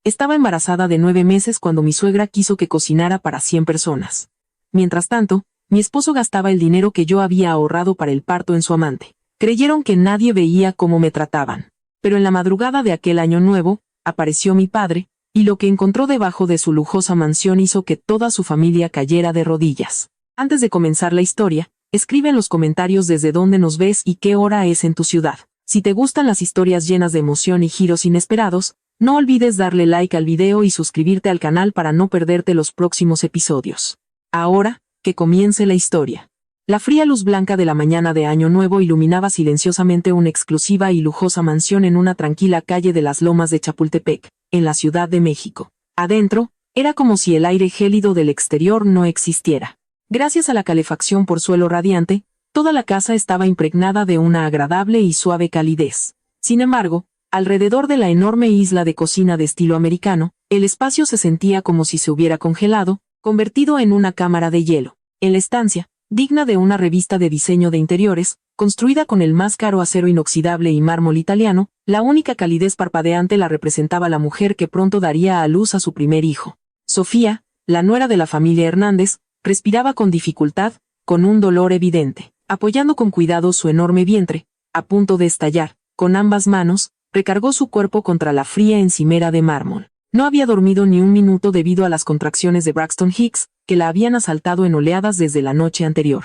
Estaba embarazada de 9 meses cuando mi suegra quiso que cocinara para 100 personas. Mientras tanto, mi esposo gastaba el dinero que yo había ahorrado para el parto en su amante. Creyeron que nadie veía cómo me trataban. Pero en la madrugada de aquel año nuevo, apareció mi padre, y lo que encontró debajo de su lujosa mansión hizo que toda su familia cayera de rodillas. Antes de comenzar la historia, escribe en los comentarios desde dónde nos ves y qué hora es en tu ciudad. Si te gustan las historias llenas de emoción y giros inesperados, no olvides darle like al video y suscribirte al canal para no perderte los próximos episodios. Ahora, que comience la historia. La fría luz blanca de la mañana de Año Nuevo iluminaba silenciosamente una exclusiva y lujosa mansión en una tranquila calle de las Lomas de Chapultepec, en la Ciudad de México. Adentro, era como si el aire gélido del exterior no existiera. Gracias a la calefacción por suelo radiante, toda la casa estaba impregnada de una agradable y suave calidez. Sin embargo, alrededor de la enorme isla de cocina de estilo americano, el espacio se sentía como si se hubiera congelado, convertido en una cámara de hielo. En la estancia, digna de una revista de diseño de interiores, construida con el más caro acero inoxidable y mármol italiano, la única calidez parpadeante la representaba la mujer que pronto daría a luz a su primer hijo. Sofía, la nuera de la familia Hernández, respiraba con dificultad, con un dolor evidente. Apoyando con cuidado su enorme vientre, a punto de estallar, con ambas manos, recargó su cuerpo contra la fría encimera de mármol. No había dormido ni un minuto debido a las contracciones de Braxton Hicks, que la habían asaltado en oleadas desde la noche anterior.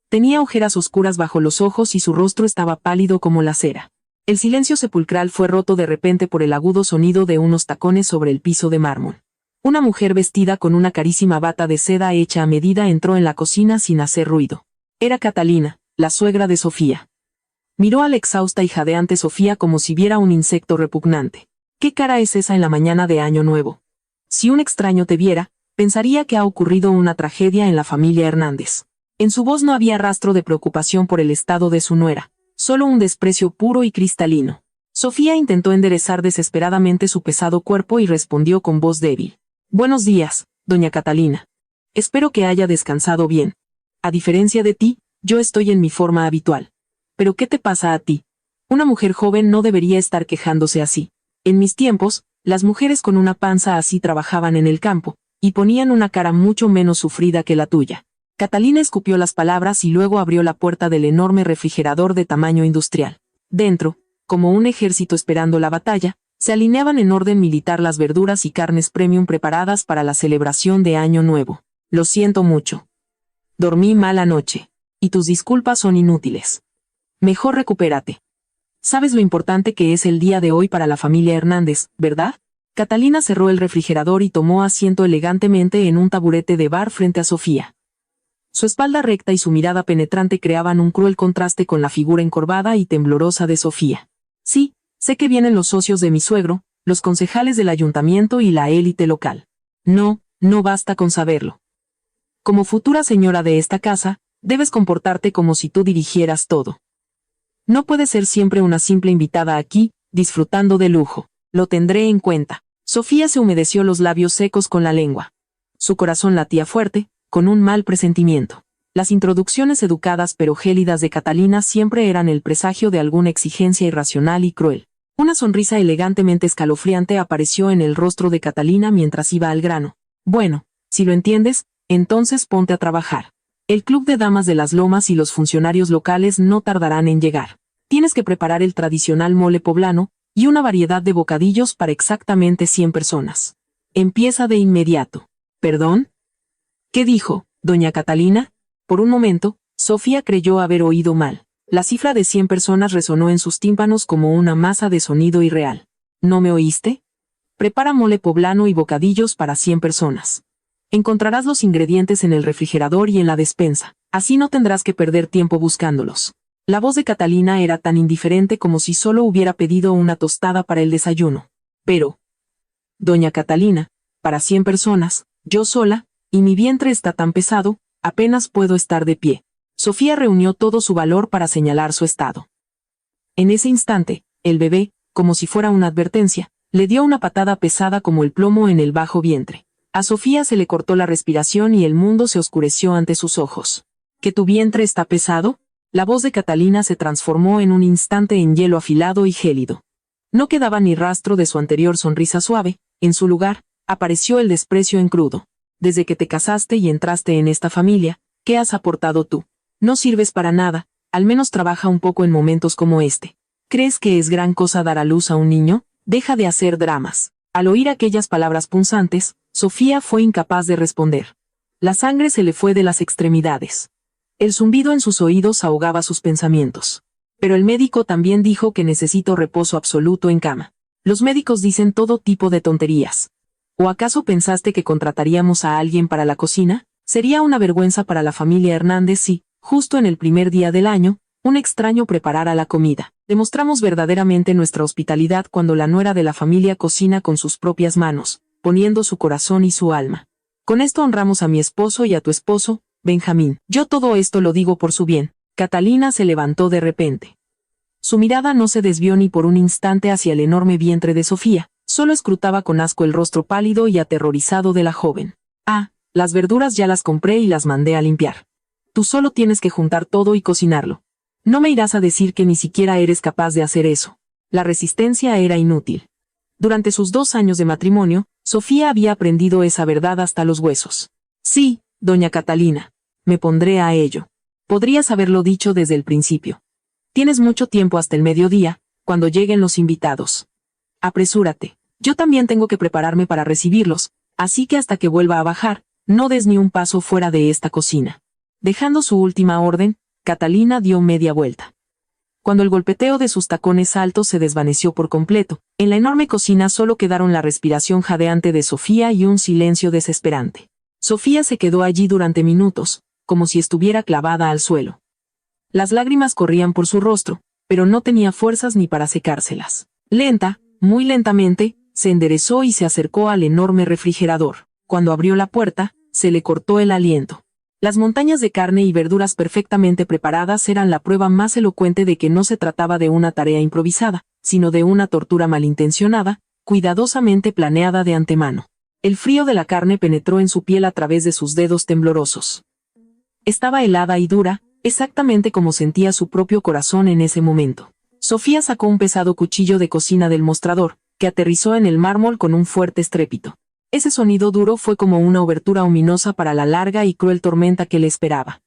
Tenía ojeras oscuras bajo los ojos y su rostro estaba pálido como la cera. El silencio sepulcral fue roto de repente por el agudo sonido de unos tacones sobre el piso de mármol. Una mujer vestida con una carísima bata de seda hecha a medida entró en la cocina sin hacer ruido. Era Catalina, la suegra de Sofía. Miró a la exhausta y jadeante Sofía como si viera un insecto repugnante. ¿Qué cara es esa en la mañana de Año Nuevo? Si un extraño te viera, pensaría que ha ocurrido una tragedia en la familia Hernández. En su voz no había rastro de preocupación por el estado de su nuera, solo un desprecio puro y cristalino. Sofía intentó enderezar desesperadamente su pesado cuerpo y respondió con voz débil. Buenos días, doña Catalina. Espero que haya descansado bien. A diferencia de ti, yo estoy en mi forma habitual. ¿Pero qué te pasa a ti? Una mujer joven no debería estar quejándose así. En mis tiempos, las mujeres con una panza así trabajaban en el campo, y ponían una cara mucho menos sufrida que la tuya. Catalina escupió las palabras y luego abrió la puerta del enorme refrigerador de tamaño industrial. Dentro, como un ejército esperando la batalla, se alineaban en orden militar las verduras y carnes premium preparadas para la celebración de Año Nuevo. Lo siento mucho. Dormí mal anoche. Y tus disculpas son inútiles. Mejor recupérate. Sabes lo importante que es el día de hoy para la familia Hernández, ¿verdad? Catalina cerró el refrigerador y tomó asiento elegantemente en un taburete de bar frente a Sofía. Su espalda recta y su mirada penetrante creaban un cruel contraste con la figura encorvada y temblorosa de Sofía. Sí, sé que vienen los socios de mi suegro, los concejales del ayuntamiento y la élite local. No, no basta con saberlo. Como futura señora de esta casa, debes comportarte como si tú dirigieras todo. No puedes ser siempre una simple invitada aquí, disfrutando de lujo. Lo tendré en cuenta. Sofía se humedeció los labios secos con la lengua. Su corazón latía fuerte, con un mal presentimiento. Las introducciones educadas pero gélidas de Catalina siempre eran el presagio de alguna exigencia irracional y cruel. Una sonrisa elegantemente escalofriante apareció en el rostro de Catalina mientras iba al grano. Bueno, si lo entiendes, entonces ponte a trabajar. El Club de Damas de las Lomas y los funcionarios locales no tardarán en llegar. Tienes que preparar el tradicional mole poblano, y una variedad de bocadillos para exactamente 100 personas. Empieza de inmediato. ¿Perdón? ¿Qué dijo, doña Catalina? Por un momento, Sofía creyó haber oído mal. La cifra de 100 personas resonó en sus tímpanos como una masa de sonido irreal. ¿No me oíste? Prepara mole poblano y bocadillos para 100 personas. Encontrarás los ingredientes en el refrigerador y en la despensa. Así no tendrás que perder tiempo buscándolos. La voz de Catalina era tan indiferente como si solo hubiera pedido una tostada para el desayuno. Pero, doña Catalina, para 100 personas, yo sola, y mi vientre está tan pesado, apenas puedo estar de pie. Sofía reunió todo su valor para señalar su estado. En ese instante, el bebé, como si fuera una advertencia, le dio una patada pesada como el plomo en el bajo vientre. A Sofía se le cortó la respiración y el mundo se oscureció ante sus ojos. ¿Que tu vientre está pesado? La voz de Catalina se transformó en un instante en hielo afilado y gélido. No quedaba ni rastro de su anterior sonrisa suave, En su lugar, apareció el desprecio en crudo. Desde que te casaste y entraste en esta familia, ¿qué has aportado tú? No sirves para nada, al menos trabaja un poco en momentos como este. ¿Crees que es gran cosa dar a luz a un niño? Deja de hacer dramas. Al oír aquellas palabras punzantes, Sofía fue incapaz de responder. La sangre se le fue de las extremidades. El zumbido en sus oídos ahogaba sus pensamientos. Pero el médico también dijo que necesito reposo absoluto en cama. Los médicos dicen todo tipo de tonterías. ¿O acaso pensaste que contrataríamos a alguien para la cocina? Sería una vergüenza para la familia Hernández si, justo en el primer día del año, un extraño preparara la comida. Demostramos verdaderamente nuestra hospitalidad cuando la nuera de la familia cocina con sus propias manos, poniendo su corazón y su alma. Con esto honramos a mi esposo y a tu esposo, Benjamín. Yo todo esto lo digo por su bien. Catalina se levantó de repente. Su mirada no se desvió ni por un instante hacia el enorme vientre de Sofía, solo escrutaba con asco el rostro pálido y aterrorizado de la joven. Ah, las verduras ya las compré y las mandé a limpiar. Tú solo tienes que juntar todo y cocinarlo. No me irás a decir que ni siquiera eres capaz de hacer eso. La resistencia era inútil. Durante sus 2 años de matrimonio, Sofía había aprendido esa verdad hasta los huesos. Sí, doña Catalina, me pondré a ello. Podrías haberlo dicho desde el principio. Tienes mucho tiempo hasta el mediodía, cuando lleguen los invitados. Apresúrate. Yo también tengo que prepararme para recibirlos, así que hasta que vuelva a bajar, no des ni un paso fuera de esta cocina. Dejando su última orden, Catalina dio media vuelta. Cuando el golpeteo de sus tacones altos se desvaneció por completo, en la enorme cocina solo quedaron la respiración jadeante de Sofía y un silencio desesperante. Sofía se quedó allí durante minutos, como si estuviera clavada al suelo. Las lágrimas corrían por su rostro, pero no tenía fuerzas ni para secárselas. Lenta, muy lentamente, se enderezó y se acercó al enorme refrigerador. Cuando abrió la puerta, se le cortó el aliento. Las montañas de carne y verduras perfectamente preparadas eran la prueba más elocuente de que no se trataba de una tarea improvisada, sino de una tortura malintencionada, cuidadosamente planeada de antemano. El frío de la carne penetró en su piel a través de sus dedos temblorosos. Estaba helada y dura, exactamente como sentía su propio corazón en ese momento. Sofía sacó un pesado cuchillo de cocina del mostrador, que aterrizó en el mármol con un fuerte estrépito. Ese sonido duro fue como una obertura ominosa para la larga y cruel tormenta que le esperaba.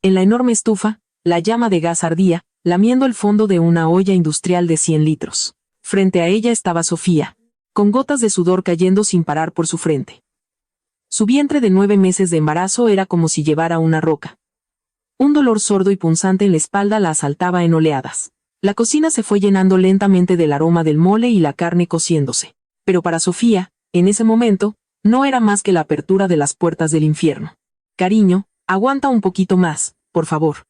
En la enorme estufa, la llama de gas ardía, lamiendo el fondo de una olla industrial de 100 litros. Frente a ella estaba Sofía, con gotas de sudor cayendo sin parar por su frente. Su vientre de 9 meses de embarazo era como si llevara una roca. Un dolor sordo y punzante en la espalda la asaltaba en oleadas. La cocina se fue llenando lentamente del aroma del mole y la carne cociéndose. Pero para Sofía, en ese momento, no era más que la apertura de las puertas del infierno. Cariño, aguanta un poquito más, por favor.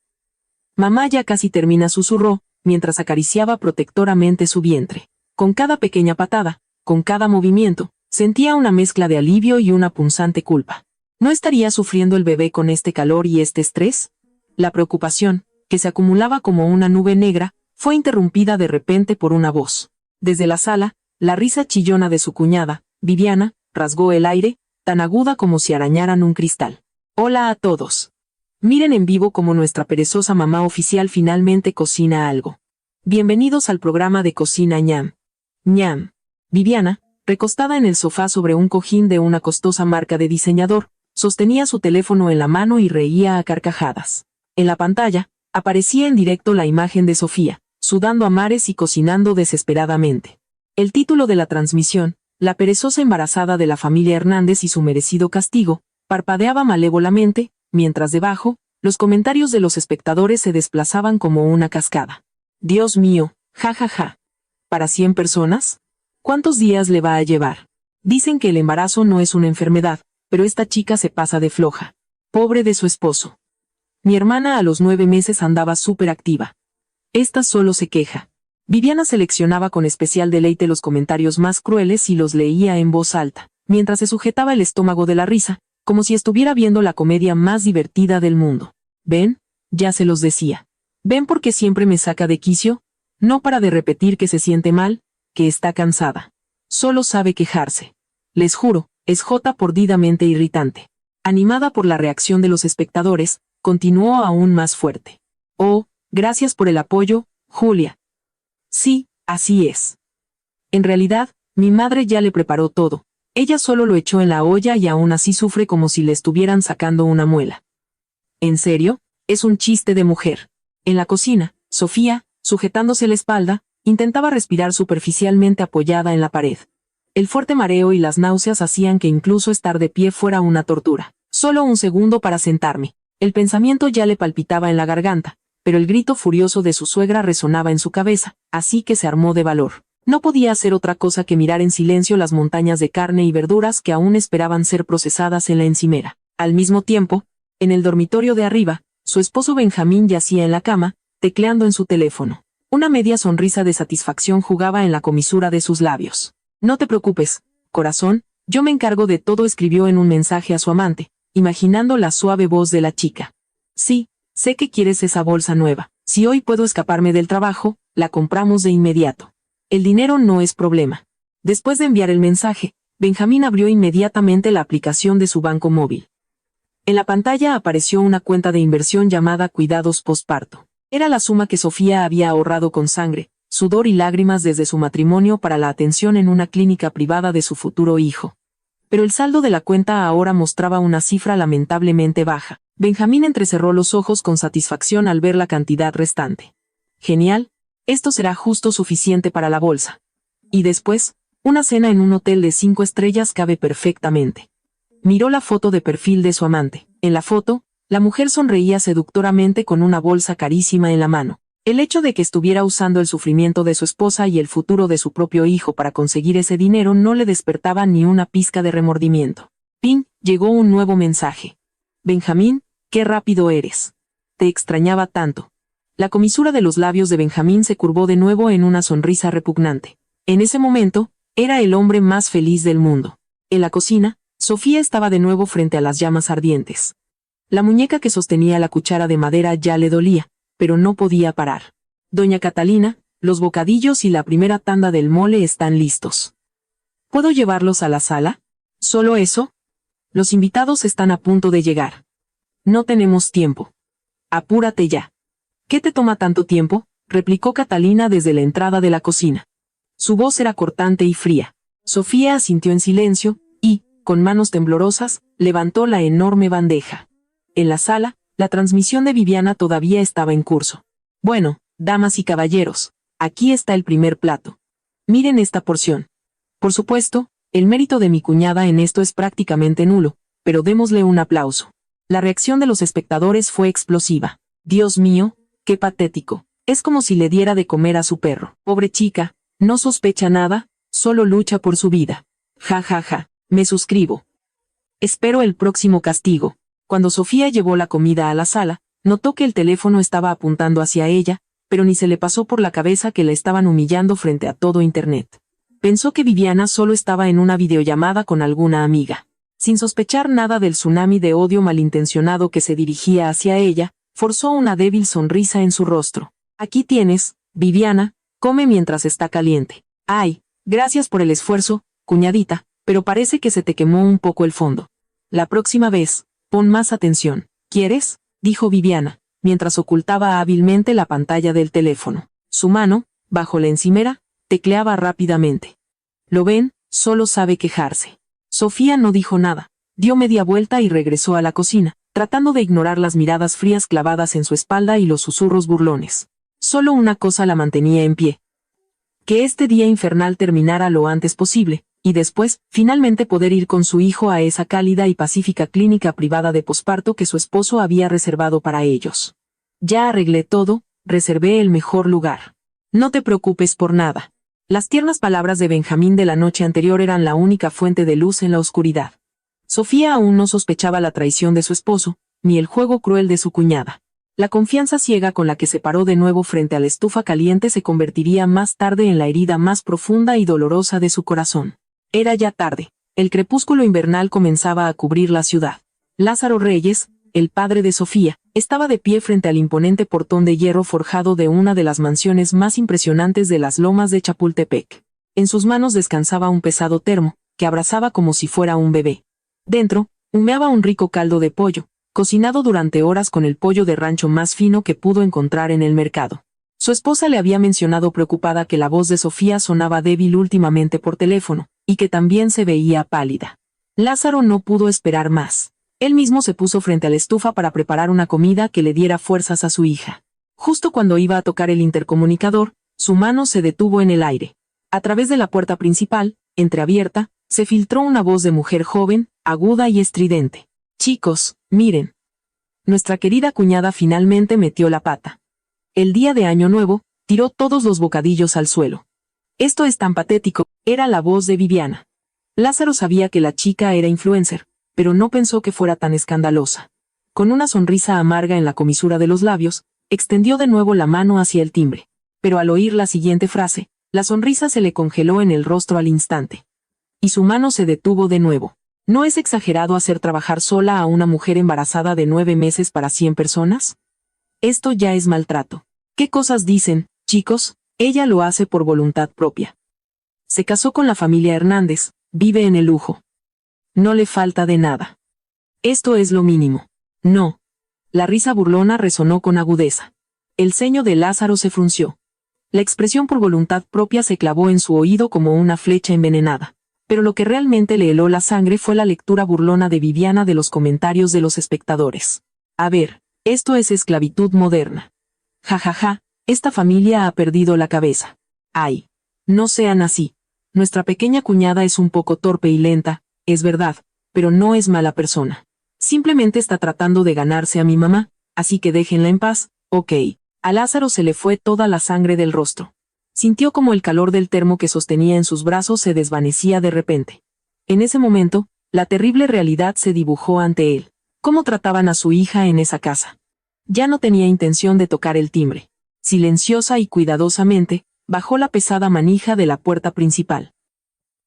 Mamá ya casi termina, susurró, mientras acariciaba protectoramente su vientre. Con cada pequeña patada, con cada movimiento, sentía una mezcla de alivio y una punzante culpa. ¿No estaría sufriendo el bebé con este calor y este estrés? La preocupación, que se acumulaba como una nube negra, fue interrumpida de repente por una voz. Desde la sala, la risa chillona de su cuñada, Viviana, rasgó el aire, tan aguda como si arañaran un cristal. Hola a todos. Miren en vivo cómo nuestra perezosa mamá oficial finalmente cocina algo. Bienvenidos al programa de Cocina Ñam. Ñam. Viviana, recostada en el sofá sobre un cojín de una costosa marca de diseñador, sostenía su teléfono en la mano y reía a carcajadas. En la pantalla, aparecía en directo la imagen de Sofía, sudando a mares y cocinando desesperadamente. El título de la transmisión, la perezosa embarazada de la familia Hernández y su merecido castigo, parpadeaba malévolamente, mientras debajo, los comentarios de los espectadores se desplazaban como una cascada. Dios mío, ja ja ja. ¿Para 100 personas? ¿Cuántos días le va a llevar? Dicen que el embarazo no es una enfermedad, pero esta chica se pasa de floja. Pobre de su esposo. Mi hermana a los 9 meses andaba súper activa. Esta solo se queja. Viviana seleccionaba con especial deleite los comentarios más crueles y los leía en voz alta, mientras se sujetaba el estómago de la risa, como si estuviera viendo la comedia más divertida del mundo. ¿Ven? Ya se los decía. ¿Ven por qué siempre me saca de quicio? No para de repetir que se siente mal, que está cansada. Solo sabe quejarse. Les juro, es jodidamente irritante. Animada por la reacción de los espectadores, continuó aún más fuerte. Oh, gracias por el apoyo, Julia. Sí, así es. En realidad, mi madre ya le preparó todo, Ella solo lo echó en la olla y aún así sufre como si le estuvieran sacando una muela. ¿En serio? Es un chiste de mujer. En la cocina, Sofía, sujetándose la espalda, intentaba respirar superficialmente apoyada en la pared. El fuerte mareo y las náuseas hacían que incluso estar de pie fuera una tortura. Solo un segundo para sentarme. El pensamiento ya le palpitaba en la garganta, pero el grito furioso de su suegra resonaba en su cabeza, así que se armó de valor. No podía hacer otra cosa que mirar en silencio las montañas de carne y verduras que aún esperaban ser procesadas en la encimera. Al mismo tiempo, en el dormitorio de arriba, su esposo Benjamín yacía en la cama, tecleando en su teléfono. Una media sonrisa de satisfacción jugaba en la comisura de sus labios. «No te preocupes, corazón, yo me encargo de todo», escribió en un mensaje a su amante, imaginando la suave voz de la chica. «Sí, sé que quieres esa bolsa nueva. Si hoy puedo escaparme del trabajo, la compramos de inmediato. El dinero no es problema». Después de enviar el mensaje, Benjamín abrió inmediatamente la aplicación de su banco móvil. En la pantalla apareció una cuenta de inversión llamada Cuidados Postparto. Era la suma que Sofía había ahorrado con sangre, sudor y lágrimas desde su matrimonio para la atención en una clínica privada de su futuro hijo. Pero el saldo de la cuenta ahora mostraba una cifra lamentablemente baja. Benjamín entrecerró los ojos con satisfacción al ver la cantidad restante. «Genial, esto será justo suficiente para la bolsa. Y después, una cena en un hotel de 5 estrellas cabe perfectamente». Miró la foto de perfil de su amante. En la foto, la mujer sonreía seductoramente con una bolsa carísima en la mano. El hecho de que estuviera usando el sufrimiento de su esposa y el futuro de su propio hijo para conseguir ese dinero no le despertaba ni una pizca de remordimiento. ¡Ping! Llegó un nuevo mensaje. «Benjamín, qué rápido eres. Te extrañaba tanto». La comisura de los labios de Benjamín se curvó de nuevo en una sonrisa repugnante. En ese momento, era el hombre más feliz del mundo. En la cocina, Sofía estaba de nuevo frente a las llamas ardientes. La muñeca que sostenía la cuchara de madera ya le dolía, pero no podía parar. «Doña Catalina, los bocadillos y la primera tanda del mole están listos. ¿Puedo llevarlos a la sala? ¿Solo eso? Los invitados están a punto de llegar. No tenemos tiempo. Apúrate ya». «¿Qué te toma tanto tiempo?», replicó Catalina desde la entrada de la cocina. Su voz era cortante y fría. Sofía asintió en silencio, y, con manos temblorosas, levantó la enorme bandeja. En la sala, la transmisión de Viviana todavía estaba en curso. «Bueno, damas y caballeros, aquí está el primer plato. Miren esta porción. Por supuesto, el mérito de mi cuñada en esto es prácticamente nulo, pero démosle un aplauso». La reacción de los espectadores fue explosiva. «Dios mío, qué patético. Es como si le diera de comer a su perro. Pobre chica, no sospecha nada, solo lucha por su vida. Ja ja ja, me suscribo. Espero el próximo castigo». Cuando Sofía llevó la comida a la sala, notó que el teléfono estaba apuntando hacia ella, pero ni se le pasó por la cabeza que la estaban humillando frente a todo Internet. Pensó que Viviana solo estaba en una videollamada con alguna amiga. Sin sospechar nada del tsunami de odio malintencionado que se dirigía hacia ella, forzó una débil sonrisa en su rostro. «Aquí tienes, Viviana, come mientras está caliente. Ay, gracias por el esfuerzo, cuñadita, pero parece que se te quemó un poco el fondo. La próxima vez, pon más atención. ¿Quieres?», dijo Viviana, mientras ocultaba hábilmente la pantalla del teléfono. Su mano, bajo la encimera, tecleaba rápidamente. «¿Lo ven? Solo sabe quejarse». Sofía no dijo nada, dio media vuelta y regresó a la cocina, tratando de ignorar las miradas frías clavadas en su espalda y los susurros burlones. Solo una cosa la mantenía en pie: que este día infernal terminara lo antes posible, y después, finalmente poder ir con su hijo a esa cálida y pacífica clínica privada de posparto que su esposo había reservado para ellos. «Ya arreglé todo, reservé el mejor lugar. No te preocupes por nada». Las tiernas palabras de Benjamín de la noche anterior eran la única fuente de luz en la oscuridad. Sofía aún no sospechaba la traición de su esposo, ni el juego cruel de su cuñada. La confianza ciega con la que se paró de nuevo frente a la estufa caliente se convertiría más tarde en la herida más profunda y dolorosa de su corazón. Era ya tarde. El crepúsculo invernal comenzaba a cubrir la ciudad. Lázaro Reyes, el padre de Sofía, estaba de pie frente al imponente portón de hierro forjado de una de las mansiones más impresionantes de las lomas de Chapultepec. En sus manos descansaba un pesado termo, que abrazaba como si fuera un bebé. Dentro, humeaba un rico caldo de pollo, cocinado durante horas con el pollo de rancho más fino que pudo encontrar en el mercado. Su esposa le había mencionado preocupada que la voz de Sofía sonaba débil últimamente por teléfono, y que también se veía pálida. Lázaro no pudo esperar más. Él mismo se puso frente a la estufa para preparar una comida que le diera fuerzas a su hija. Justo cuando iba a tocar el intercomunicador, su mano se detuvo en el aire. A través de la puerta principal, entreabierta, se filtró una voz de mujer joven, aguda y estridente. «Chicos, miren. Nuestra querida cuñada finalmente metió la pata. El día de Año Nuevo, tiró todos los bocadillos al suelo. Esto es tan patético», era la voz de Viviana. Lázaro sabía que la chica era influencer, pero no pensó que fuera tan escandalosa. Con una sonrisa amarga en la comisura de los labios, extendió de nuevo la mano hacia el timbre. Pero al oír la siguiente frase, la sonrisa se le congeló en el rostro al instante. Y su mano se detuvo de nuevo. ¿No es exagerado hacer trabajar sola a una mujer embarazada de 9 meses para 100 personas? Esto ya es maltrato. ¿Qué cosas dicen, chicos? Ella lo hace por voluntad propia. Se casó con la familia Hernández, vive en el lujo. No le falta de nada. Esto es lo mínimo. No. La risa burlona resonó con agudeza. El ceño de Lázaro se frunció. La expresión por voluntad propia se clavó en su oído como una flecha envenenada. Pero lo que realmente le heló la sangre fue la lectura burlona de Viviana de los comentarios de los espectadores. A ver, esto es esclavitud moderna. Ja ja ja, esta familia ha perdido la cabeza. Ay, no sean así. Nuestra pequeña cuñada es un poco torpe y lenta, es verdad, pero no es mala persona. Simplemente está tratando de ganarse a mi mamá, así que déjenla en paz, ok. A Lázaro se le fue toda la sangre del rostro. Sintió como el calor del termo que sostenía en sus brazos se desvanecía de repente. En ese momento, la terrible realidad se dibujó ante él. ¿Cómo trataban a su hija en esa casa? Ya no tenía intención de tocar el timbre. Silenciosa y cuidadosamente, bajó la pesada manija de la puerta principal.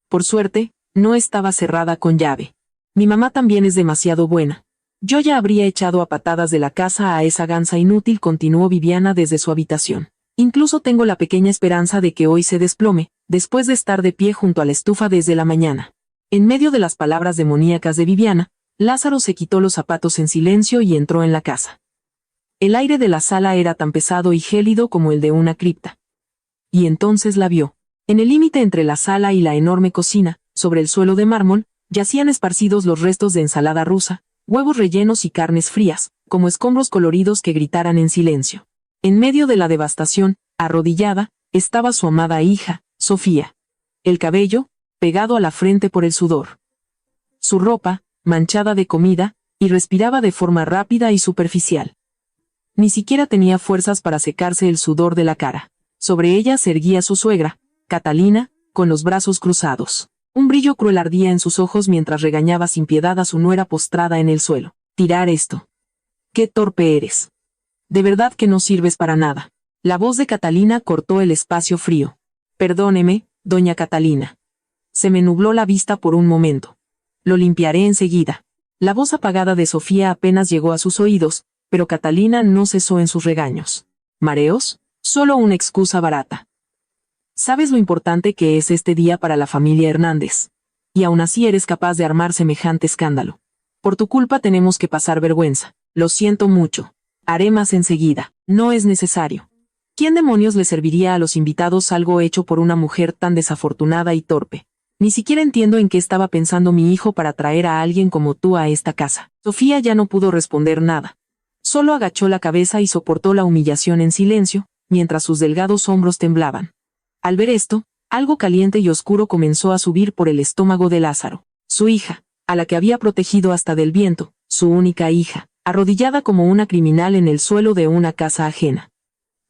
Por suerte, no estaba cerrada con llave. Mi mamá también es demasiado buena. Yo ya habría echado a patadas de la casa a esa gansa inútil, continuó Viviana desde su habitación. Incluso tengo la pequeña esperanza de que hoy se desplome, después de estar de pie junto a la estufa desde la mañana. En medio de las palabras demoníacas de Viviana, Lázaro se quitó los zapatos en silencio y entró en la casa. El aire de la sala era tan pesado y gélido como el de una cripta. Y entonces la vio. En el límite entre la sala y la enorme cocina, sobre el suelo de mármol, yacían esparcidos los restos de ensalada rusa, huevos rellenos y carnes frías, como escombros coloridos que gritaran en silencio. En medio de la devastación, arrodillada, estaba su amada hija, Sofía. El cabello, pegado a la frente por el sudor. Su ropa, manchada de comida, y respiraba de forma rápida y superficial. Ni siquiera tenía fuerzas para secarse el sudor de la cara. Sobre ella se erguía su suegra, Catalina, con los brazos cruzados. Un brillo cruel ardía en sus ojos mientras regañaba sin piedad a su nuera postrada en el suelo. «Tirar esto. ¡Qué torpe eres! De verdad que no sirves para nada». La voz de Catalina cortó el espacio frío. «Perdóneme, doña Catalina. Se me nubló la vista por un momento. Lo limpiaré enseguida». La voz apagada de Sofía apenas llegó a sus oídos, pero Catalina no cesó en sus regaños. ¿Mareos? Solo una excusa barata. ¿Sabes lo importante que es este día para la familia Hernández? Y aún así eres capaz de armar semejante escándalo. Por tu culpa tenemos que pasar vergüenza. Lo siento mucho. Haré más enseguida. No es necesario. ¿Quién demonios le serviría a los invitados algo hecho por una mujer tan desafortunada y torpe? Ni siquiera entiendo en qué estaba pensando mi hijo para traer a alguien como tú a esta casa. Sofía ya no pudo responder nada. Solo agachó la cabeza y soportó la humillación en silencio, mientras sus delgados hombros temblaban. Al ver esto, algo caliente y oscuro comenzó a subir por el estómago de Lázaro. Su hija, a la que había protegido hasta del viento, su única hija, arrodillada como una criminal en el suelo de una casa ajena.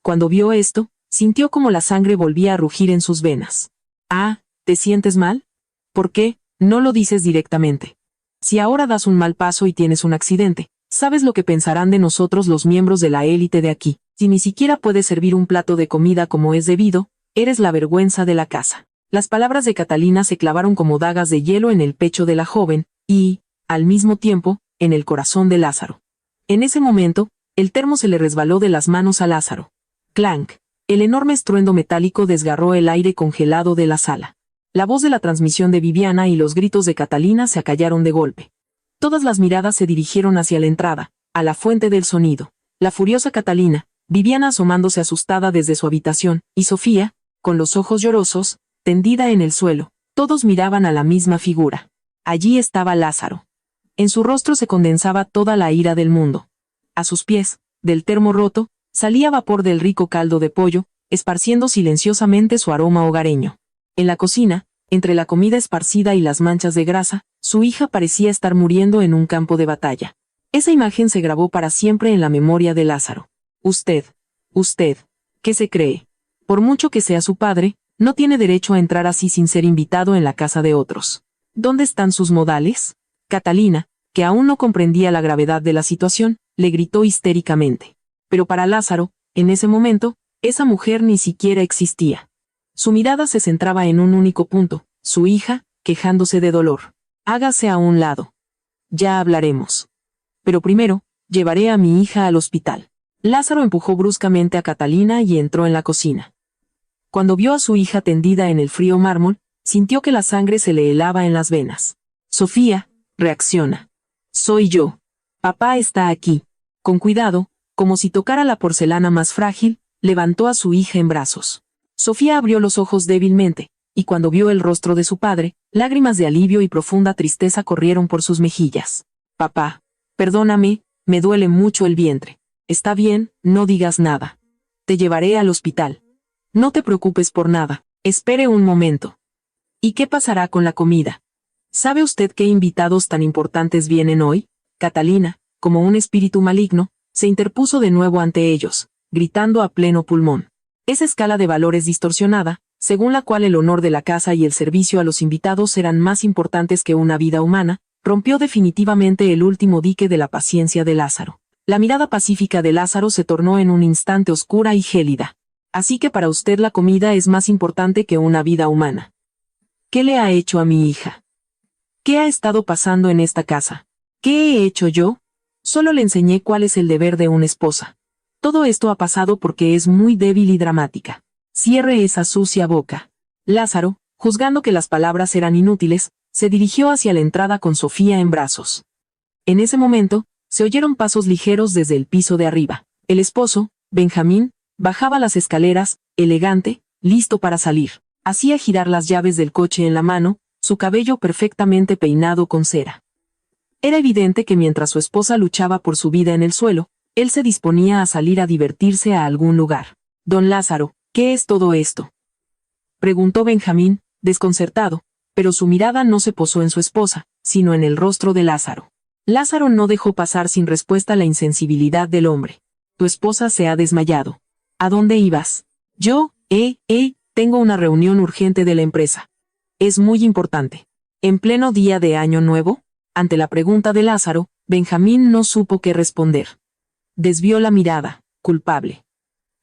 Cuando vio esto, sintió como la sangre volvía a rugir en sus venas. «Ah, ¿te sientes mal? ¿Por qué no lo dices directamente? Si ahora das un mal paso y tienes un accidente, ¿sabes lo que pensarán de nosotros los miembros de la élite de aquí? Si ni siquiera puedes servir un plato de comida como es debido, eres la vergüenza de la casa». Las palabras de Catalina se clavaron como dagas de hielo en el pecho de la joven, y, al mismo tiempo, en el corazón de Lázaro. En ese momento, el termo se le resbaló de las manos a Lázaro. Clank. El enorme estruendo metálico desgarró el aire congelado de la sala. La voz de la transmisión de Viviana y los gritos de Catalina se acallaron de golpe. Todas las miradas se dirigieron hacia la entrada, a la fuente del sonido. La furiosa Catalina, Viviana asomándose asustada desde su habitación, y Sofía, con los ojos llorosos, tendida en el suelo, Todos miraban a la misma figura. Allí estaba Lázaro. En su rostro se condensaba toda la ira del mundo. A sus pies, del termo roto, salía vapor del rico caldo de pollo, esparciendo silenciosamente su aroma hogareño. En la cocina, entre la comida esparcida y las manchas de grasa, su hija parecía estar muriendo en un campo de batalla. Esa imagen se grabó para siempre en la memoria de Lázaro. Usted, ¿qué se cree? Por mucho que sea su padre, no tiene derecho a entrar así sin ser invitado en la casa de otros. ¿Dónde están sus modales? Catalina, que aún no comprendía la gravedad de la situación, le gritó histéricamente. Pero para Lázaro, en ese momento, esa mujer ni siquiera existía. Su mirada se centraba en un único punto, su hija, quejándose de dolor. Hágase a un lado. Ya hablaremos. Pero primero, llevaré a mi hija al hospital. Lázaro empujó bruscamente a Catalina y entró en la cocina. Cuando vio a su hija tendida en el frío mármol, sintió que la sangre se le helaba en las venas. Sofía, reacciona. Soy yo. Papá está aquí. Con cuidado, como si tocara la porcelana más frágil, levantó a su hija en brazos. Sofía abrió los ojos débilmente, y cuando vio el rostro de su padre, lágrimas de alivio y profunda tristeza corrieron por sus mejillas. Papá, perdóname, me duele mucho el vientre. Está bien, no digas nada. Te llevaré al hospital. No te preocupes por nada, espere un momento. ¿Y qué pasará con la comida? ¿Sabe usted qué invitados tan importantes vienen hoy? Catalina, como un espíritu maligno, se interpuso de nuevo ante ellos, gritando a pleno pulmón. Esa escala de valores distorsionada, según la cual el honor de la casa y el servicio a los invitados eran más importantes que una vida humana, rompió definitivamente el último dique de la paciencia de Lázaro. La mirada pacífica de Lázaro se tornó en un instante oscura y gélida. Así que para usted la comida es más importante que una vida humana. ¿Qué le ha hecho a mi hija? ¿Qué ha estado pasando en esta casa? ¿Qué he hecho yo? Solo le enseñé cuál es el deber de una esposa. Todo esto ha pasado porque es muy débil y dramática. Cierre esa sucia boca. Lázaro, juzgando que las palabras eran inútiles, se dirigió hacia la entrada con Sofía en brazos. En ese momento, se oyeron pasos ligeros desde el piso de arriba. El esposo, Benjamín, bajaba las escaleras, elegante, listo para salir. Hacía girar las llaves del coche en la mano, su cabello perfectamente peinado con cera. Era evidente que mientras su esposa luchaba por su vida en el suelo, él se disponía a salir a divertirse a algún lugar. Don Lázaro, ¿qué es todo esto? Preguntó Benjamín, desconcertado, pero su mirada no se posó en su esposa, sino en el rostro de Lázaro. Lázaro no dejó pasar sin respuesta la insensibilidad del hombre. Tu esposa se ha desmayado. ¿A dónde ibas? Yo, tengo una reunión urgente de la empresa. Es muy importante. ¿En pleno día de Año Nuevo? Ante la pregunta de Lázaro, Benjamín no supo qué responder. Desvió la mirada, culpable.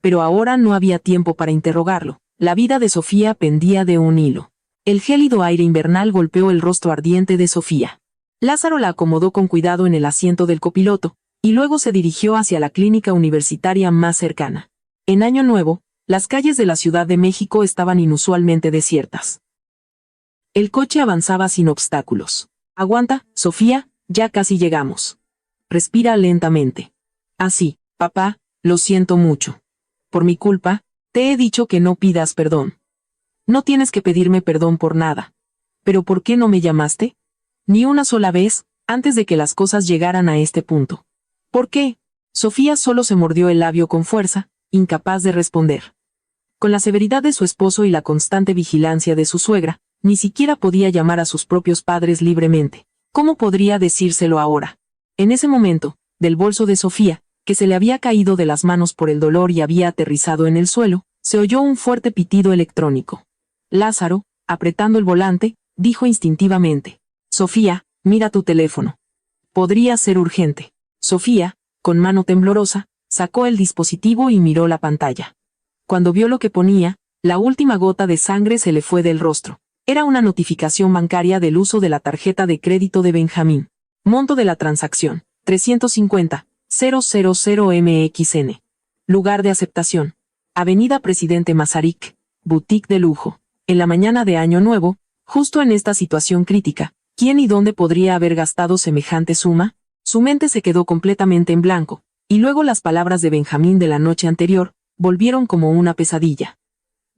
Pero ahora no había tiempo para interrogarlo. La vida de Sofía pendía de un hilo. El gélido aire invernal golpeó el rostro ardiente de Sofía. Lázaro la acomodó con cuidado en el asiento del copiloto, y luego se dirigió hacia la clínica universitaria más cercana. En Año Nuevo, las calles de la Ciudad de México estaban inusualmente desiertas. El coche avanzaba sin obstáculos. Aguanta, Sofía, ya casi llegamos. Respira lentamente. Así, papá, lo siento mucho. Por mi culpa, te he dicho que no pidas perdón. No tienes que pedirme perdón por nada. ¿Pero por qué no me llamaste? Ni una sola vez, antes de que las cosas llegaran a este punto. ¿Por qué? Sofía solo se mordió el labio con fuerza, incapaz de responder. Con la severidad de su esposo y la constante vigilancia de su suegra, ni siquiera podía llamar a sus propios padres libremente. ¿Cómo podría decírselo ahora? En ese momento, del bolso de Sofía, que se le había caído de las manos por el dolor y había aterrizado en el suelo, se oyó un fuerte pitido electrónico. Lázaro, apretando el volante, dijo instintivamente: Sofía, mira tu teléfono. Podría ser urgente. Sofía, con mano temblorosa, sacó el dispositivo y miró la pantalla. Cuando vio lo que ponía, la última gota de sangre se le fue del rostro. Era una notificación bancaria del uso de la tarjeta de crédito de Benjamín. Monto de la transacción: 350,000 MXN. Lugar de aceptación: Avenida Presidente Masaryk, boutique de lujo. En la mañana de Año Nuevo, justo en esta situación crítica, ¿quién y dónde podría haber gastado semejante suma? Su mente se quedó completamente en blanco, y luego las palabras de Benjamín de la noche anterior volvieron como una pesadilla.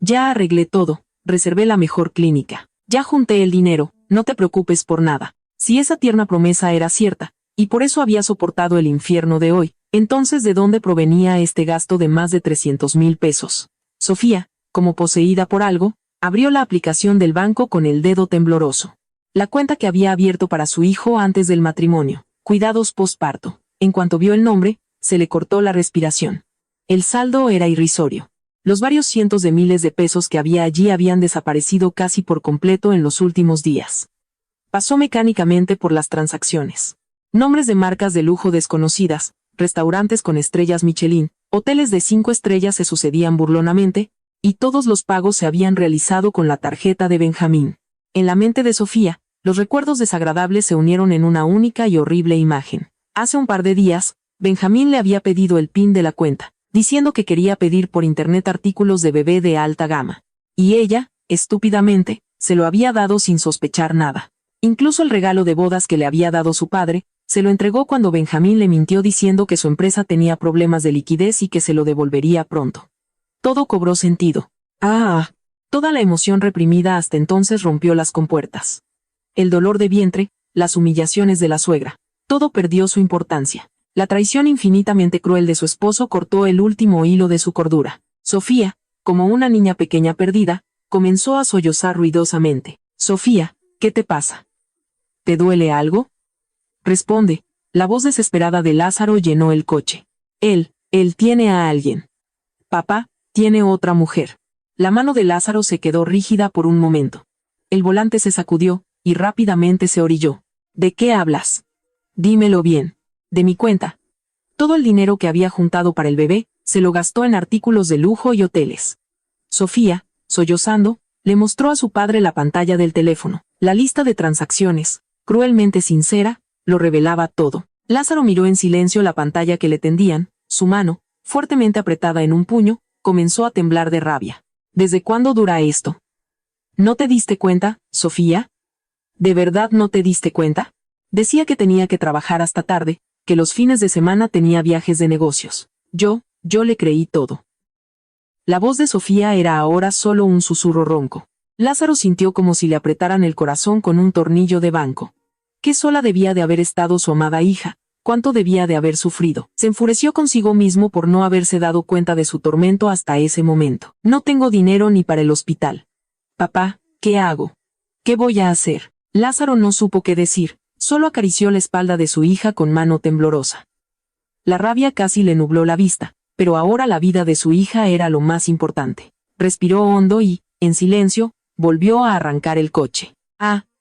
Ya arreglé todo, reservé la mejor clínica. Ya junté el dinero, no te preocupes por nada. Si esa tierna promesa era cierta, y por eso había soportado el infierno de hoy, entonces ¿de dónde provenía este gasto de más de 300,000 pesos? Sofía, como poseída por algo, abrió la aplicación del banco con el dedo tembloroso. La cuenta que había abierto para su hijo antes del matrimonio, cuidados posparto. En cuanto vio el nombre, se le cortó la respiración. El saldo era irrisorio. Los varios cientos de miles de pesos que había allí habían desaparecido casi por completo en los últimos días. Pasó mecánicamente por las transacciones. Nombres de marcas de lujo desconocidas, restaurantes con estrellas Michelin, hoteles de 5 estrellas se sucedían burlonamente, y todos los pagos se habían realizado con la tarjeta de Benjamín. En la mente de Sofía, los recuerdos desagradables se unieron en una única y horrible imagen. Hace un par de días, Benjamín le había pedido el PIN de la cuenta, diciendo que quería pedir por internet artículos de bebé de alta gama. Y ella, estúpidamente, se lo había dado sin sospechar nada. Incluso el regalo de bodas que le había dado su padre, se lo entregó cuando Benjamín le mintió diciendo que su empresa tenía problemas de liquidez y que se lo devolvería pronto. Todo cobró sentido. Toda la emoción reprimida hasta entonces rompió las compuertas. El dolor de vientre, las humillaciones de la suegra, todo perdió su importancia. La traición infinitamente cruel de su esposo cortó el último hilo de su cordura. Sofía, como una niña pequeña perdida, comenzó a sollozar ruidosamente. Sofía, ¿qué te pasa? ¿Te duele algo? Responde. La voz desesperada de Lázaro llenó el coche. Él tiene a alguien. Papá, tiene otra mujer. La mano de Lázaro se quedó rígida por un momento. El volante se sacudió, y rápidamente se orilló. ¿De qué hablas? Dímelo bien. De mi cuenta. Todo el dinero que había juntado para el bebé, se lo gastó en artículos de lujo y hoteles. Sofía, sollozando, le mostró a su padre la pantalla del teléfono. La lista de transacciones, cruelmente sincera, lo revelaba todo. Lázaro miró en silencio la pantalla que le tendían, su mano, fuertemente apretada en un puño, comenzó a temblar de rabia. ¿Desde cuándo dura esto? ¿No te diste cuenta, Sofía? ¿De verdad no te diste cuenta? Decía que tenía que trabajar hasta tarde, que los fines de semana tenía viajes de negocios. Yo le creí todo. La voz de Sofía era ahora solo un susurro ronco. Lázaro sintió como si le apretaran el corazón con un tornillo de banco. Qué sola debía de haber estado su amada hija, cuánto debía de haber sufrido. Se enfureció consigo mismo por no haberse dado cuenta de su tormento hasta ese momento. No tengo dinero ni para el hospital. Papá, ¿qué hago? ¿Qué voy a hacer? Lázaro no supo qué decir, solo acarició la espalda de su hija con mano temblorosa. La rabia casi le nubló la vista, pero ahora la vida de su hija era lo más importante. Respiró hondo y, en silencio, volvió a arrancar el coche.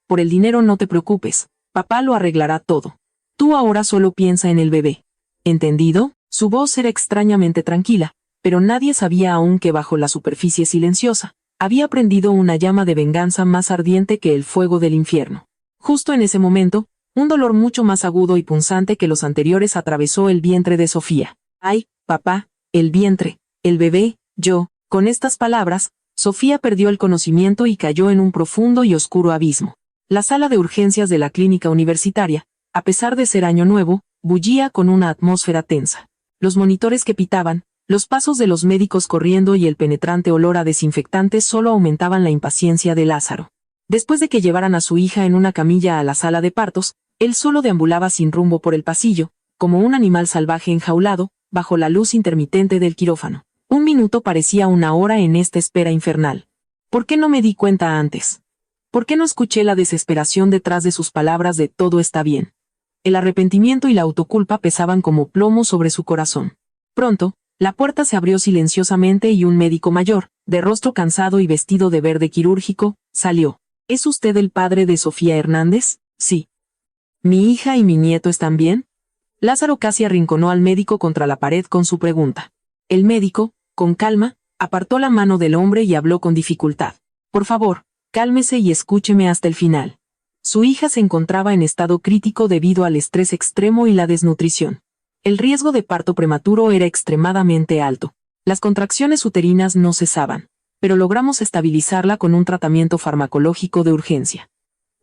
Por el dinero no te preocupes, papá lo arreglará todo. Tú ahora solo piensa en el bebé. ¿Entendido? Su voz era extrañamente tranquila, pero nadie sabía aún que bajo la superficie silenciosa, había prendido una llama de venganza más ardiente que el fuego del infierno. Justo en ese momento, un dolor mucho más agudo y punzante que los anteriores atravesó el vientre de Sofía. ¡Ay, papá, el vientre, el bebé, yo! Con estas palabras, Sofía perdió el conocimiento y cayó en un profundo y oscuro abismo. La sala de urgencias de la clínica universitaria, a pesar de ser año nuevo, bullía con una atmósfera tensa. Los monitores que pitaban, los pasos de los médicos corriendo y el penetrante olor a desinfectante solo aumentaban la impaciencia de Lázaro. Después de que llevaran a su hija en una camilla a la sala de partos, él solo deambulaba sin rumbo por el pasillo, como un animal salvaje enjaulado, bajo la luz intermitente del quirófano. Un minuto parecía una hora en esta espera infernal. ¿Por qué no me di cuenta antes? ¿Por qué no escuché la desesperación detrás de sus palabras de todo está bien? El arrepentimiento y la autoculpa pesaban como plomo sobre su corazón. Pronto, la puerta se abrió silenciosamente y un médico mayor, de rostro cansado y vestido de verde quirúrgico, salió. ¿Es usted el padre de Sofía Hernández? Sí. ¿Mi hija y mi nieto están bien? Lázaro casi arrinconó al médico contra la pared con su pregunta. El médico, con calma, apartó la mano del hombre y habló con dificultad. Por favor, cálmese y escúcheme hasta el final. Su hija se encontraba en estado crítico debido al estrés extremo y la desnutrición. El riesgo de parto prematuro era extremadamente alto. Las contracciones uterinas no cesaban, pero logramos estabilizarla con un tratamiento farmacológico de urgencia.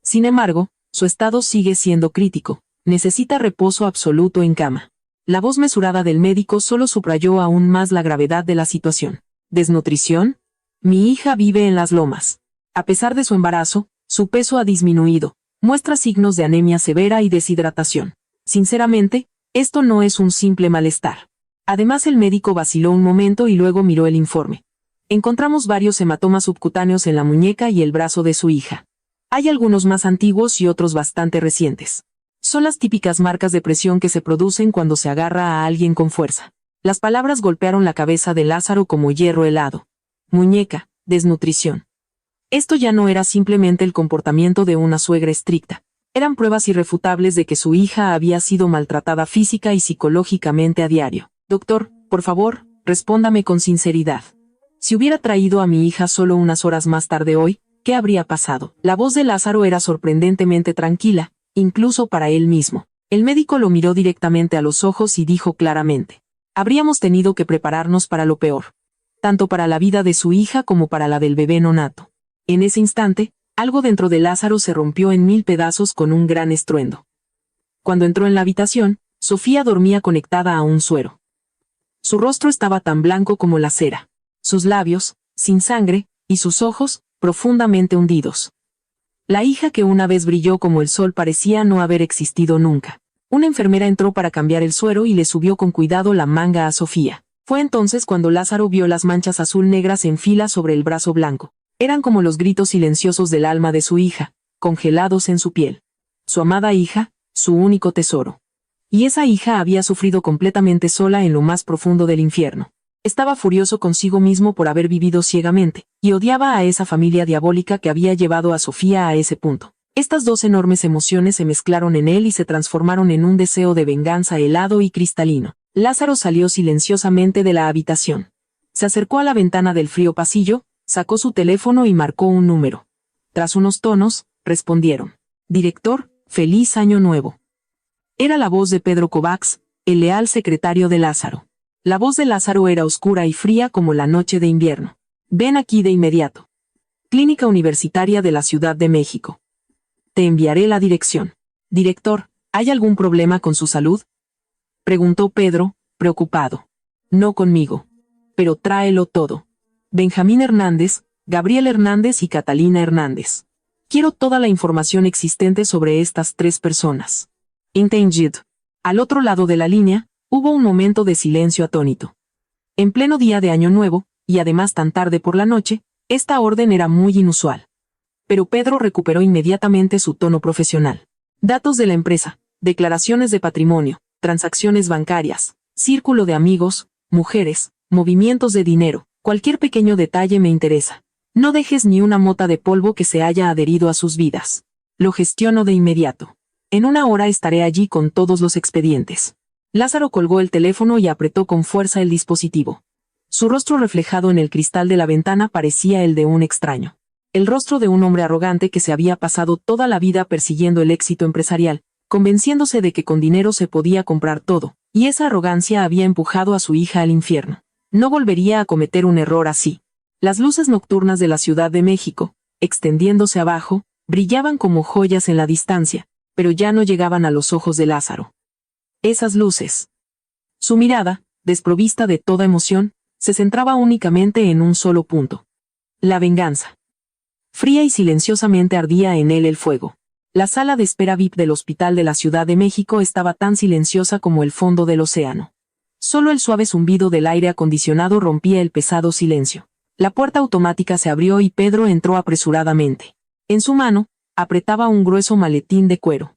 Sin embargo, su estado sigue siendo crítico. Necesita reposo absoluto en cama. La voz mesurada del médico solo subrayó aún más la gravedad de la situación. ¿Desnutrición? Mi hija vive en las lomas. A pesar de su embarazo, Su peso ha disminuido, muestra signos de anemia severa y deshidratación. Sinceramente, esto no es un simple malestar. Además, el médico vaciló un momento y luego miró el informe. Encontramos varios hematomas subcutáneos en la muñeca y el brazo de su hija. Hay algunos más antiguos y otros bastante recientes. Son las típicas marcas de presión que se producen cuando se agarra a alguien con fuerza. Las palabras golpearon la cabeza de Lázaro como hierro helado. Muñeca, desnutrición. Esto ya no era simplemente el comportamiento de una suegra estricta. Eran pruebas irrefutables de que su hija había sido maltratada física y psicológicamente a diario. Doctor, por favor, respóndame con sinceridad. Si hubiera traído a mi hija solo unas horas más tarde hoy, ¿qué habría pasado? La voz de Lázaro era sorprendentemente tranquila, incluso para él mismo. El médico lo miró directamente a los ojos y dijo claramente: habríamos tenido que prepararnos para lo peor, tanto para la vida de su hija como para la del bebé nonato. En ese instante, algo dentro de Lázaro se rompió en 1000 pedazos con un gran estruendo. Cuando entró en la habitación, Sofía dormía conectada a un suero. Su rostro estaba tan blanco como la cera, sus labios, sin sangre, y sus ojos, profundamente hundidos. La hija que una vez brilló como el sol parecía no haber existido nunca. Una enfermera entró para cambiar el suero y le subió con cuidado la manga a Sofía. Fue entonces cuando Lázaro vio las manchas azul-negras en fila sobre el brazo blanco. Eran como los gritos silenciosos del alma de su hija, congelados en su piel. Su amada hija, su único tesoro. Y esa hija había sufrido completamente sola en lo más profundo del infierno. Estaba furioso consigo mismo por haber vivido ciegamente, y odiaba a esa familia diabólica que había llevado a Sofía a ese punto. Estas dos enormes emociones se mezclaron en él y se transformaron en un deseo de venganza helado y cristalino. Lázaro salió silenciosamente de la habitación. Se acercó a la ventana del frío pasillo, sacó su teléfono y marcó un número. Tras unos tonos, respondieron: Director, feliz año nuevo. Era la voz de Pedro Kovacs, el leal secretario de Lázaro. La voz de Lázaro era oscura y fría como la noche de invierno. Ven aquí de inmediato. Clínica Universitaria de la Ciudad de México. Te enviaré la dirección. Director, ¿hay algún problema con su salud? Preguntó Pedro, preocupado. No conmigo. Pero tráelo todo. Benjamín Hernández, Gabriel Hernández y Catalina Hernández. Quiero toda la información existente sobre estas 3 personas. Entendido. Al otro lado de la línea, hubo un momento de silencio atónito. En pleno día de Año Nuevo, y además tan tarde por la noche, esta orden era muy inusual. Pero Pedro recuperó inmediatamente su tono profesional. Datos de la empresa, declaraciones de patrimonio, transacciones bancarias, círculo de amigos, mujeres, movimientos de dinero, cualquier pequeño detalle me interesa. No dejes ni una mota de polvo que se haya adherido a sus vidas. Lo gestiono de inmediato. En 1 hora estaré allí con todos los expedientes. Lázaro colgó el teléfono y apretó con fuerza el dispositivo. Su rostro reflejado en el cristal de la ventana parecía el de un extraño. El rostro de un hombre arrogante que se había pasado toda la vida persiguiendo el éxito empresarial, convenciéndose de que con dinero se podía comprar todo, y esa arrogancia había empujado a su hija al infierno. No volvería a cometer un error así. Las luces nocturnas de la Ciudad de México, extendiéndose abajo, brillaban como joyas en la distancia, pero ya no llegaban a los ojos de Lázaro. Esas luces. Su mirada, desprovista de toda emoción, se centraba únicamente en un solo punto. La venganza. Fría y silenciosamente ardía en él el fuego. La sala de espera VIP del Hospital de la Ciudad de México estaba tan silenciosa como el fondo del océano. Solo el suave zumbido del aire acondicionado rompía el pesado silencio. La puerta automática se abrió y Pedro entró apresuradamente. En su mano, apretaba un grueso maletín de cuero.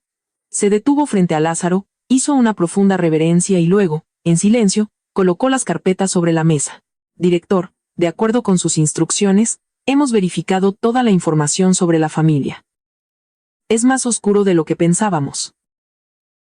Se detuvo frente a Lázaro, hizo una profunda reverencia y luego, en silencio, colocó las carpetas sobre la mesa. Director, de acuerdo con sus instrucciones, hemos verificado toda la información sobre la familia. Es más oscuro de lo que pensábamos.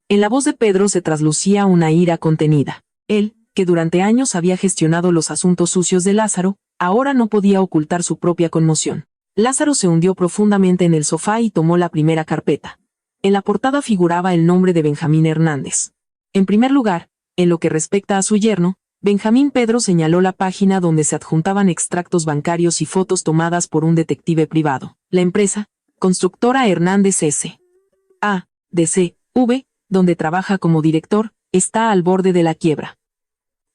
En la voz de Pedro se traslucía una ira contenida. Él, que durante años había gestionado los asuntos sucios de Lázaro, ahora no podía ocultar su propia conmoción. Lázaro se hundió profundamente en el sofá y tomó la primera carpeta. En la portada figuraba el nombre de Benjamín Hernández. En primer lugar, en lo que respecta a su yerno, Benjamín Pedro señaló la página donde se adjuntaban extractos bancarios y fotos tomadas por un detective privado. La empresa, Constructora Hernández S.A. de C.V., donde trabaja como director, está al borde de la quiebra.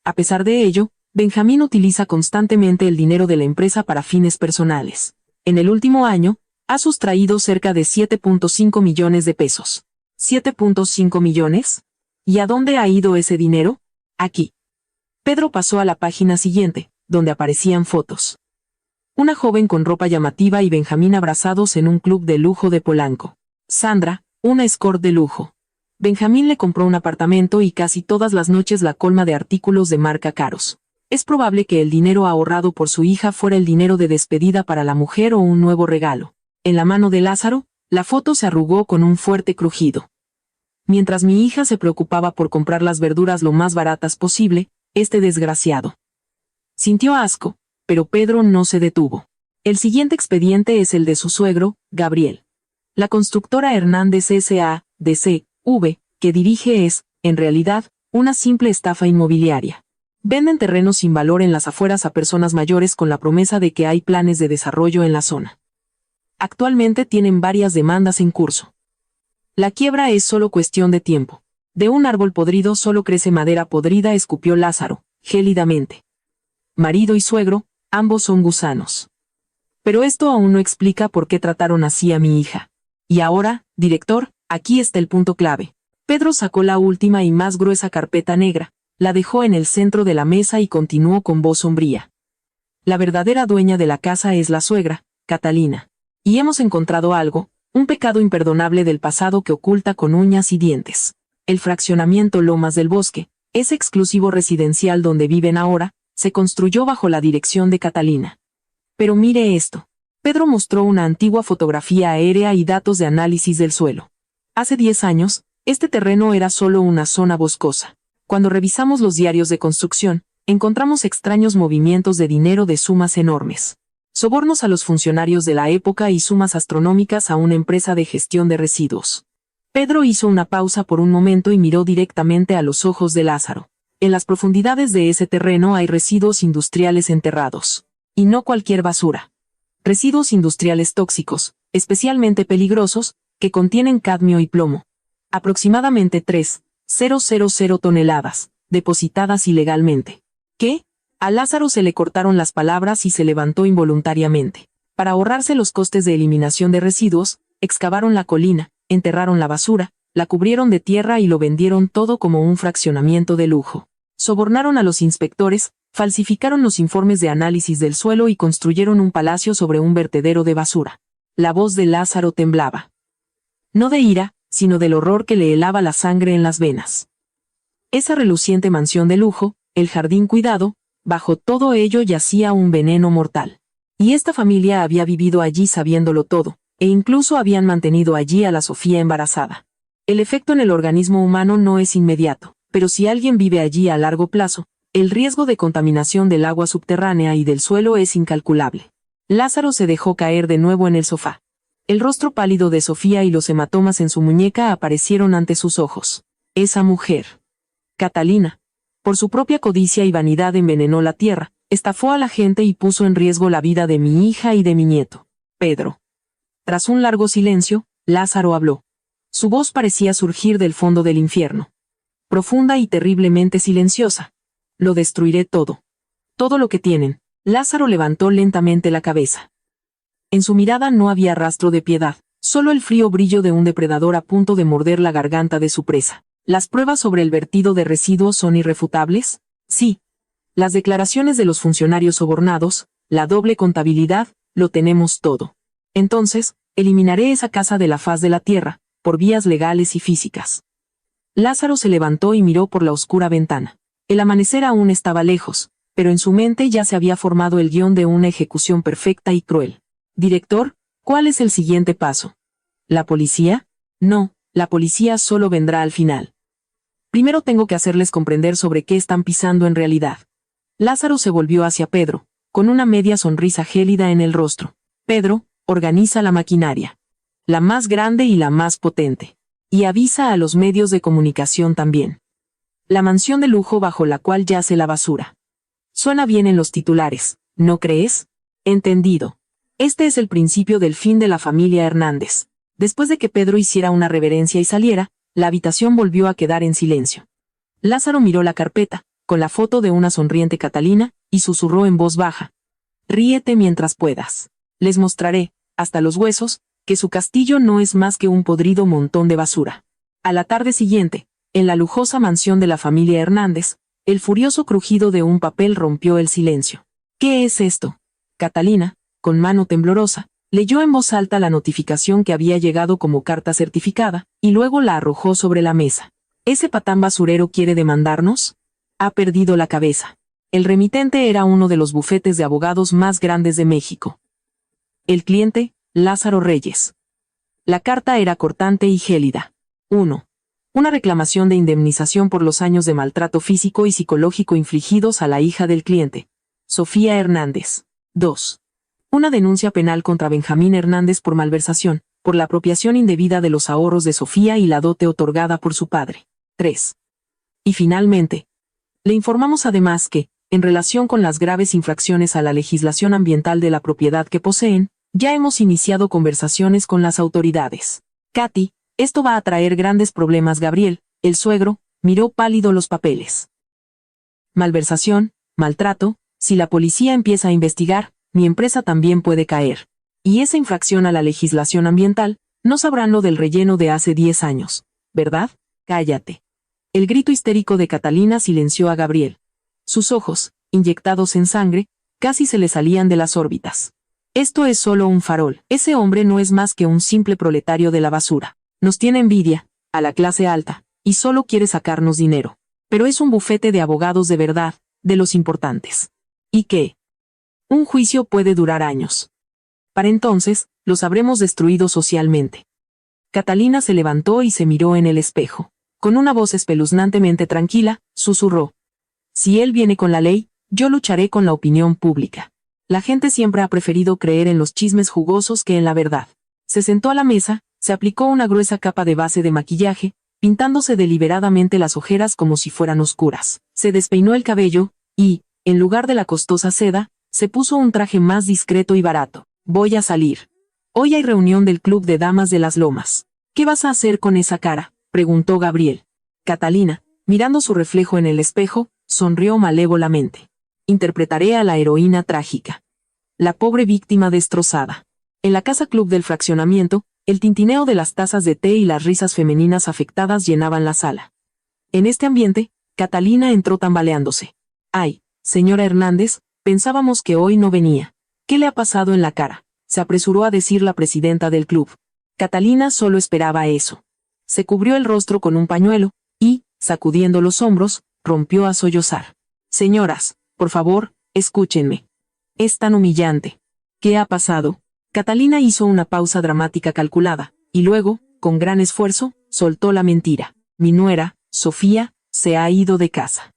A pesar de ello, Benjamín utiliza constantemente el dinero de la empresa para fines personales. En el último año, Ha sustraído cerca de 7.5 millones de pesos. ¿7.5 millones? ¿Y a dónde ha ido ese dinero? Aquí. Pedro pasó a la página siguiente, donde aparecían fotos. Una joven con ropa llamativa y Benjamín abrazados en un club de lujo de Polanco. Sandra, una escort de lujo. Benjamín le compró un apartamento y casi todas las noches la colma de artículos de marca caros. Es probable que el dinero ahorrado por su hija fuera el dinero de despedida para la mujer o un nuevo regalo. En la mano de Lázaro, la foto se arrugó con un fuerte crujido. Mientras mi hija se preocupaba por comprar las verduras lo más baratas posible, este desgraciado sintió asco, pero Pedro no se detuvo. El siguiente expediente es el de su suegro, Gabriel. La constructora Hernández S.A.D.C.V., que dirige es, en realidad, una simple estafa inmobiliaria. Venden terrenos sin valor en las afueras a personas mayores con la promesa de que hay planes de desarrollo en la zona. Actualmente tienen varias demandas en curso. La quiebra es solo cuestión de tiempo. De un árbol podrido solo crece madera podrida, escupió Lázaro, gélidamente. Marido y suegro, ambos son gusanos. Pero esto aún no explica por qué trataron así a mi hija. Y ahora, director, aquí está el punto clave. Pedro sacó la última y más gruesa carpeta negra, la dejó en el centro de la mesa y continuó con voz sombría. La verdadera dueña de la casa es la suegra, Catalina. Y hemos encontrado algo, un pecado imperdonable del pasado que oculta con uñas y dientes. El fraccionamiento Lomas del Bosque, ese exclusivo residencial donde viven ahora, se construyó bajo la dirección de Catalina. Pero mire esto. Pedro mostró una antigua fotografía aérea y datos de análisis del suelo. Hace 10 años, este terreno era solo una zona boscosa. Cuando revisamos los diarios de construcción, encontramos extraños movimientos de dinero de sumas enormes. Sobornos a los funcionarios de la época y sumas astronómicas a una empresa de gestión de residuos. Pedro hizo una pausa por un momento y miró directamente a los ojos de Lázaro. En las profundidades de ese terreno hay residuos industriales enterrados. Y no cualquier basura. Residuos industriales tóxicos, especialmente peligrosos, que contienen cadmio y plomo. Aproximadamente 3,000 toneladas, depositadas ilegalmente. ¿Qué? A Lázaro se le cortaron las palabras y se levantó involuntariamente. Para ahorrarse los costes de eliminación de residuos, excavaron la colina, enterraron la basura, la cubrieron de tierra y lo vendieron todo como un fraccionamiento de lujo. Sobornaron a los inspectores, falsificaron los informes de análisis del suelo y construyeron un palacio sobre un vertedero de basura. La voz de Lázaro temblaba. No de ira, sino del horror que le helaba la sangre en las venas. Esa reluciente mansión de lujo, el jardín cuidado, bajo todo ello yacía un veneno mortal. Y esta familia había vivido allí sabiéndolo todo, e incluso habían mantenido allí a la Sofía embarazada. El efecto en el organismo humano no es inmediato, pero si alguien vive allí a largo plazo, el riesgo de contaminación del agua subterránea y del suelo es incalculable. Lázaro se dejó caer de nuevo en el sofá. El rostro pálido de Sofía y los hematomas en su muñeca aparecieron ante sus ojos. Esa mujer, Catalina, por su propia codicia y vanidad envenenó la tierra, estafó a la gente y puso en riesgo la vida de mi hija y de mi nieto, Pedro. Tras un largo silencio, Lázaro habló. Su voz parecía surgir del fondo del infierno. Profunda y terriblemente silenciosa. Lo destruiré todo. Todo lo que tienen. Lázaro levantó lentamente la cabeza. En su mirada no había rastro de piedad, solo el frío brillo de un depredador a punto de morder la garganta de su presa. ¿Las pruebas sobre el vertido de residuos son irrefutables? Sí. Las declaraciones de los funcionarios sobornados, la doble contabilidad, lo tenemos todo. Entonces, eliminaré esa casa de la faz de la tierra, por vías legales y físicas. Lázaro se levantó y miró por la oscura ventana. El amanecer aún estaba lejos, pero en su mente ya se había formado el guión de una ejecución perfecta y cruel. Director, ¿cuál es el siguiente paso? ¿La policía? No, la policía solo vendrá al final. Primero tengo que hacerles comprender sobre qué están pisando en realidad. Lázaro se volvió hacia Pedro, con una media sonrisa gélida en el rostro. Pedro, organiza la maquinaria. La más grande y la más potente. Y avisa a los medios de comunicación también. La mansión de lujo bajo la cual yace la basura. Suena bien en los titulares, ¿no crees? Entendido. Este es el principio del fin de la familia Hernández. Después de que Pedro hiciera una reverencia y saliera, la habitación volvió a quedar en silencio. Lázaro miró la carpeta, con la foto de una sonriente Catalina, y susurró en voz baja. Ríete mientras puedas. Les mostraré, hasta los huesos, que su castillo no es más que un podrido montón de basura. A la tarde siguiente, en la lujosa mansión de la familia Hernández, el furioso crujido de un papel rompió el silencio. ¿Qué es esto? Catalina, con mano temblorosa, leyó en voz alta la notificación que había llegado como carta certificada, y luego la arrojó sobre la mesa. ¿Ese patán basurero quiere demandarnos? Ha perdido la cabeza. El remitente era uno de los bufetes de abogados más grandes de México. El cliente, Lázaro Reyes. La carta era cortante y gélida. 1. Una reclamación de indemnización por los años de maltrato físico y psicológico infligidos a la hija del cliente, Sofía Hernández. 2. Una denuncia penal contra Benjamín Hernández por malversación, por la apropiación indebida de los ahorros de Sofía y la dote otorgada por su padre. 3. Y finalmente, le informamos además que, en relación con las graves infracciones a la legislación ambiental de la propiedad que poseen, ya hemos iniciado conversaciones con las autoridades. Katy, esto va a traer grandes problemas. Gabriel, el suegro, miró pálido los papeles. Malversación, maltrato, si la policía empieza a investigar, mi empresa también puede caer. Y esa infracción a la legislación ambiental, no sabrán lo del relleno de hace 10 años, ¿verdad? Cállate. El grito histérico de Catalina silenció a Gabriel. Sus ojos, inyectados en sangre, casi se le salían de las órbitas. Esto es solo un farol. Ese hombre no es más que un simple proletario de la basura. Nos tiene envidia, a la clase alta, y solo quiere sacarnos dinero. Pero es un bufete de abogados de verdad, de los importantes. ¿Y qué? Un juicio puede durar años. Para entonces, los habremos destruido socialmente. Catalina se levantó y se miró en el espejo. Con una voz espeluznantemente tranquila, susurró. Si él viene con la ley, yo lucharé con la opinión pública. La gente siempre ha preferido creer en los chismes jugosos que en la verdad. Se sentó a la mesa, se aplicó una gruesa capa de base de maquillaje, pintándose deliberadamente las ojeras como si fueran oscuras. Se despeinó el cabello, y, en lugar de la costosa seda, se puso un traje más discreto y barato. Voy a salir. Hoy hay reunión del Club de Damas de las Lomas. ¿Qué vas a hacer con esa cara?, preguntó Gabriel. Catalina, mirando su reflejo en el espejo, sonrió malévolamente. Interpretaré a la heroína trágica. La pobre víctima destrozada. En la casa club del fraccionamiento, el tintineo de las tazas de té y las risas femeninas afectadas llenaban la sala. En este ambiente, Catalina entró tambaleándose. Ay, señora Hernández, pensábamos que hoy no venía. ¿Qué le ha pasado en la cara?, se apresuró a decir la presidenta del club. Catalina solo esperaba eso. Se cubrió el rostro con un pañuelo, y, sacudiendo los hombros, rompió a sollozar. Señoras, por favor, escúchenme. Es tan humillante. ¿Qué ha pasado? Catalina hizo una pausa dramática calculada, y luego, con gran esfuerzo, soltó la mentira. Mi nuera, Sofía, se ha ido de casa.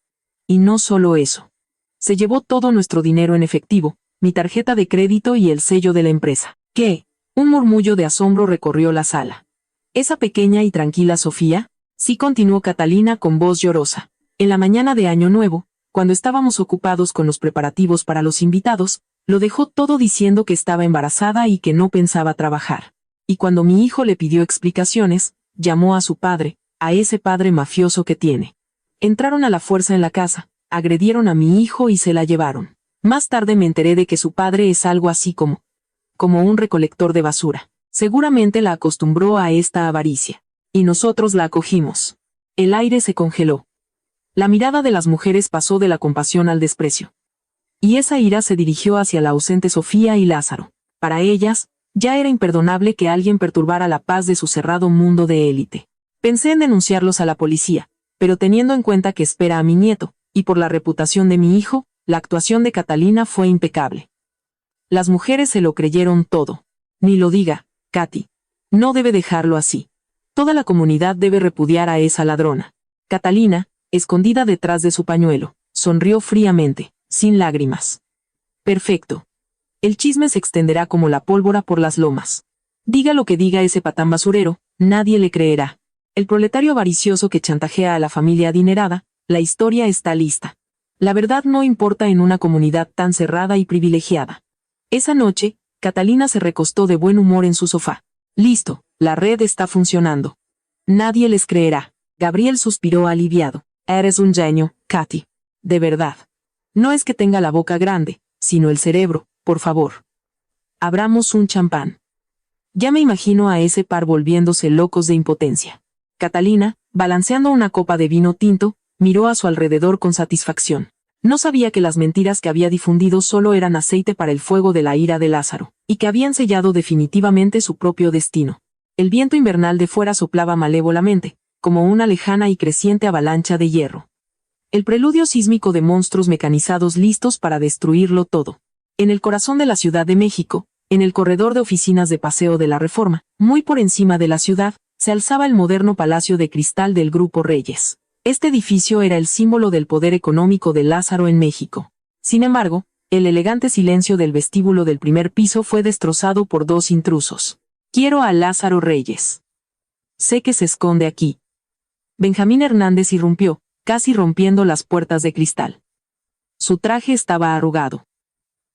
Y no solo eso. Se llevó todo nuestro dinero en efectivo, mi tarjeta de crédito y el sello de la empresa. ¿Qué? Un murmullo de asombro recorrió la sala. ¿Esa pequeña y tranquila Sofía? Sí, continuó Catalina con voz llorosa. En la mañana de Año Nuevo, cuando estábamos ocupados con los preparativos para los invitados, lo dejó todo diciendo que estaba embarazada y que no pensaba trabajar. Y cuando mi hijo le pidió explicaciones, llamó a su padre, a ese padre mafioso que tiene. Entraron a la fuerza en la casa, agredieron a mi hijo y se la llevaron. Más tarde me enteré de que su padre es algo así como un recolector de basura. Seguramente la acostumbró a esta avaricia. Y nosotros la acogimos. El aire se congeló. La mirada de las mujeres pasó de la compasión al desprecio. Y esa ira se dirigió hacia la ausente Sofía y Lázaro. Para ellas, ya era imperdonable que alguien perturbara la paz de su cerrado mundo de élite. Pensé en denunciarlos a la policía, pero teniendo en cuenta que espera a mi nieto, y por la reputación de mi hijo, la actuación de Catalina fue impecable. Las mujeres se lo creyeron todo. Ni lo diga, Katy. No debe dejarlo así. Toda la comunidad debe repudiar a esa ladrona. Catalina, escondida detrás de su pañuelo, sonrió fríamente, sin lágrimas. Perfecto. El chisme se extenderá como la pólvora por las lomas. Diga lo que diga ese patán basurero, nadie le creerá. El proletario avaricioso que chantajea a la familia adinerada, la historia está lista. La verdad no importa en una comunidad tan cerrada y privilegiada. Esa noche, Catalina se recostó de buen humor en su sofá. Listo, la red está funcionando. Nadie les creerá. Gabriel suspiró aliviado. Eres un genio, Katy. De verdad. No es que tenga la boca grande, sino el cerebro, por favor. Abramos un champán. Ya me imagino a ese par volviéndose locos de impotencia. Catalina, balanceando una copa de vino tinto, miró a su alrededor con satisfacción. No sabía que las mentiras que había difundido solo eran aceite para el fuego de la ira de Lázaro, y que habían sellado definitivamente su propio destino. El viento invernal de fuera soplaba malévolamente, como una lejana y creciente avalancha de hierro. El preludio sísmico de monstruos mecanizados listos para destruirlo todo. En el corazón de la Ciudad de México, en el corredor de oficinas de Paseo de la Reforma, muy por encima de la ciudad, se alzaba el moderno Palacio de Cristal del Grupo Reyes. Este edificio era el símbolo del poder económico de Lázaro en México. Sin embargo, el elegante silencio del vestíbulo del primer piso fue destrozado por dos intrusos. Quiero a Lázaro Reyes. Sé que se esconde aquí. Benjamín Hernández irrumpió, casi rompiendo las puertas de cristal. Su traje estaba arrugado.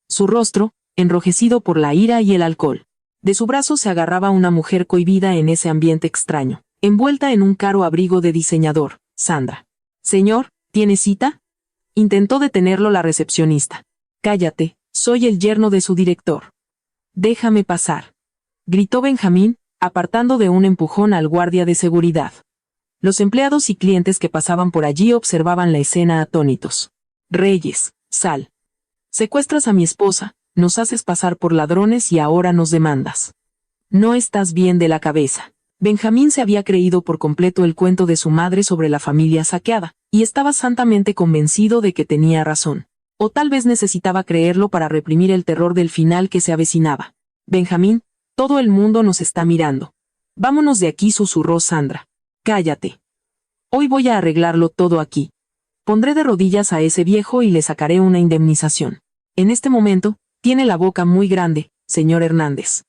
Su rostro, enrojecido por la ira y el alcohol. De su brazo se agarraba una mujer cohibida en ese ambiente extraño, envuelta en un caro abrigo de diseñador. Sandra. Señor, ¿tiene cita? Intentó detenerlo la recepcionista. Cállate, soy el yerno de su director. Déjame pasar. Gritó Benjamín, apartando de un empujón al guardia de seguridad. Los empleados y clientes que pasaban por allí observaban la escena atónitos. Reyes, sal. Secuestras a mi esposa, nos haces pasar por ladrones y ahora nos demandas. No estás bien de la cabeza. Benjamín se había creído por completo el cuento de su madre sobre la familia saqueada, y estaba santamente convencido de que tenía razón. O tal vez necesitaba creerlo para reprimir el terror del final que se avecinaba. Benjamín, todo el mundo nos está mirando. Vámonos de aquí, susurró Sandra. Cállate. Hoy voy a arreglarlo todo aquí. Pondré de rodillas a ese viejo y le sacaré una indemnización. En este momento, tiene la boca muy grande, señor Hernández.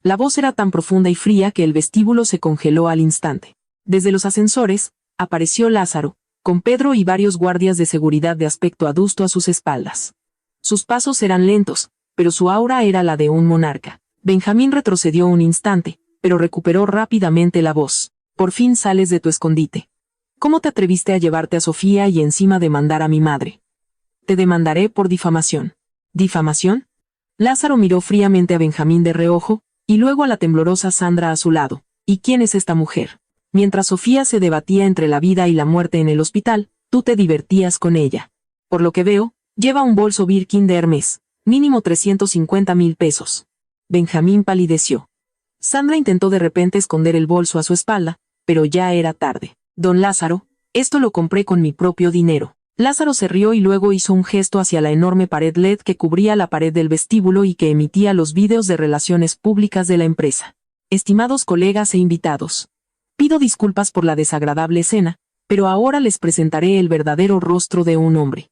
La voz era tan profunda y fría que el vestíbulo se congeló al instante. Desde los ascensores, apareció Lázaro, con Pedro y varios guardias de seguridad de aspecto adusto a sus espaldas. Sus pasos eran lentos, pero su aura era la de un monarca. Benjamín retrocedió un instante, pero recuperó rápidamente la voz. Por fin sales de tu escondite. ¿Cómo te atreviste a llevarte a Sofía y encima demandar a mi madre? Te demandaré por difamación. ¿Difamación? Lázaro miró fríamente a Benjamín de reojo, y luego a la temblorosa Sandra a su lado. ¿Y quién es esta mujer? Mientras Sofía se debatía entre la vida y la muerte en el hospital, tú te divertías con ella. Por lo que veo, lleva un bolso Birkin de Hermes, mínimo 350,000 pesos. Benjamín palideció. Sandra intentó de repente esconder el bolso a su espalda, pero ya era tarde. Don Lázaro, esto lo compré con mi propio dinero. Lázaro se rió y luego hizo un gesto hacia la enorme pared LED que cubría la pared del vestíbulo y que emitía los vídeos de relaciones públicas de la empresa. Estimados colegas e invitados. Pido disculpas por la desagradable escena, pero ahora les presentaré el verdadero rostro de un hombre.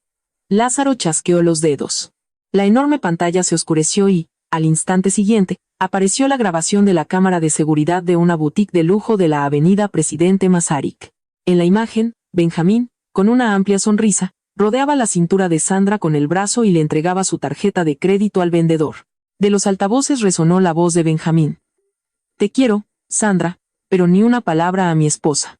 Lázaro chasqueó los dedos. La enorme pantalla se oscureció y, al instante siguiente, apareció la grabación de la cámara de seguridad de una boutique de lujo de la avenida Presidente Masaryk. En la imagen, Benjamín, con una amplia sonrisa, rodeaba la cintura de Sandra con el brazo y le entregaba su tarjeta de crédito al vendedor. De los altavoces resonó la voz de Benjamín. Te quiero, Sandra, pero ni una palabra a mi esposa.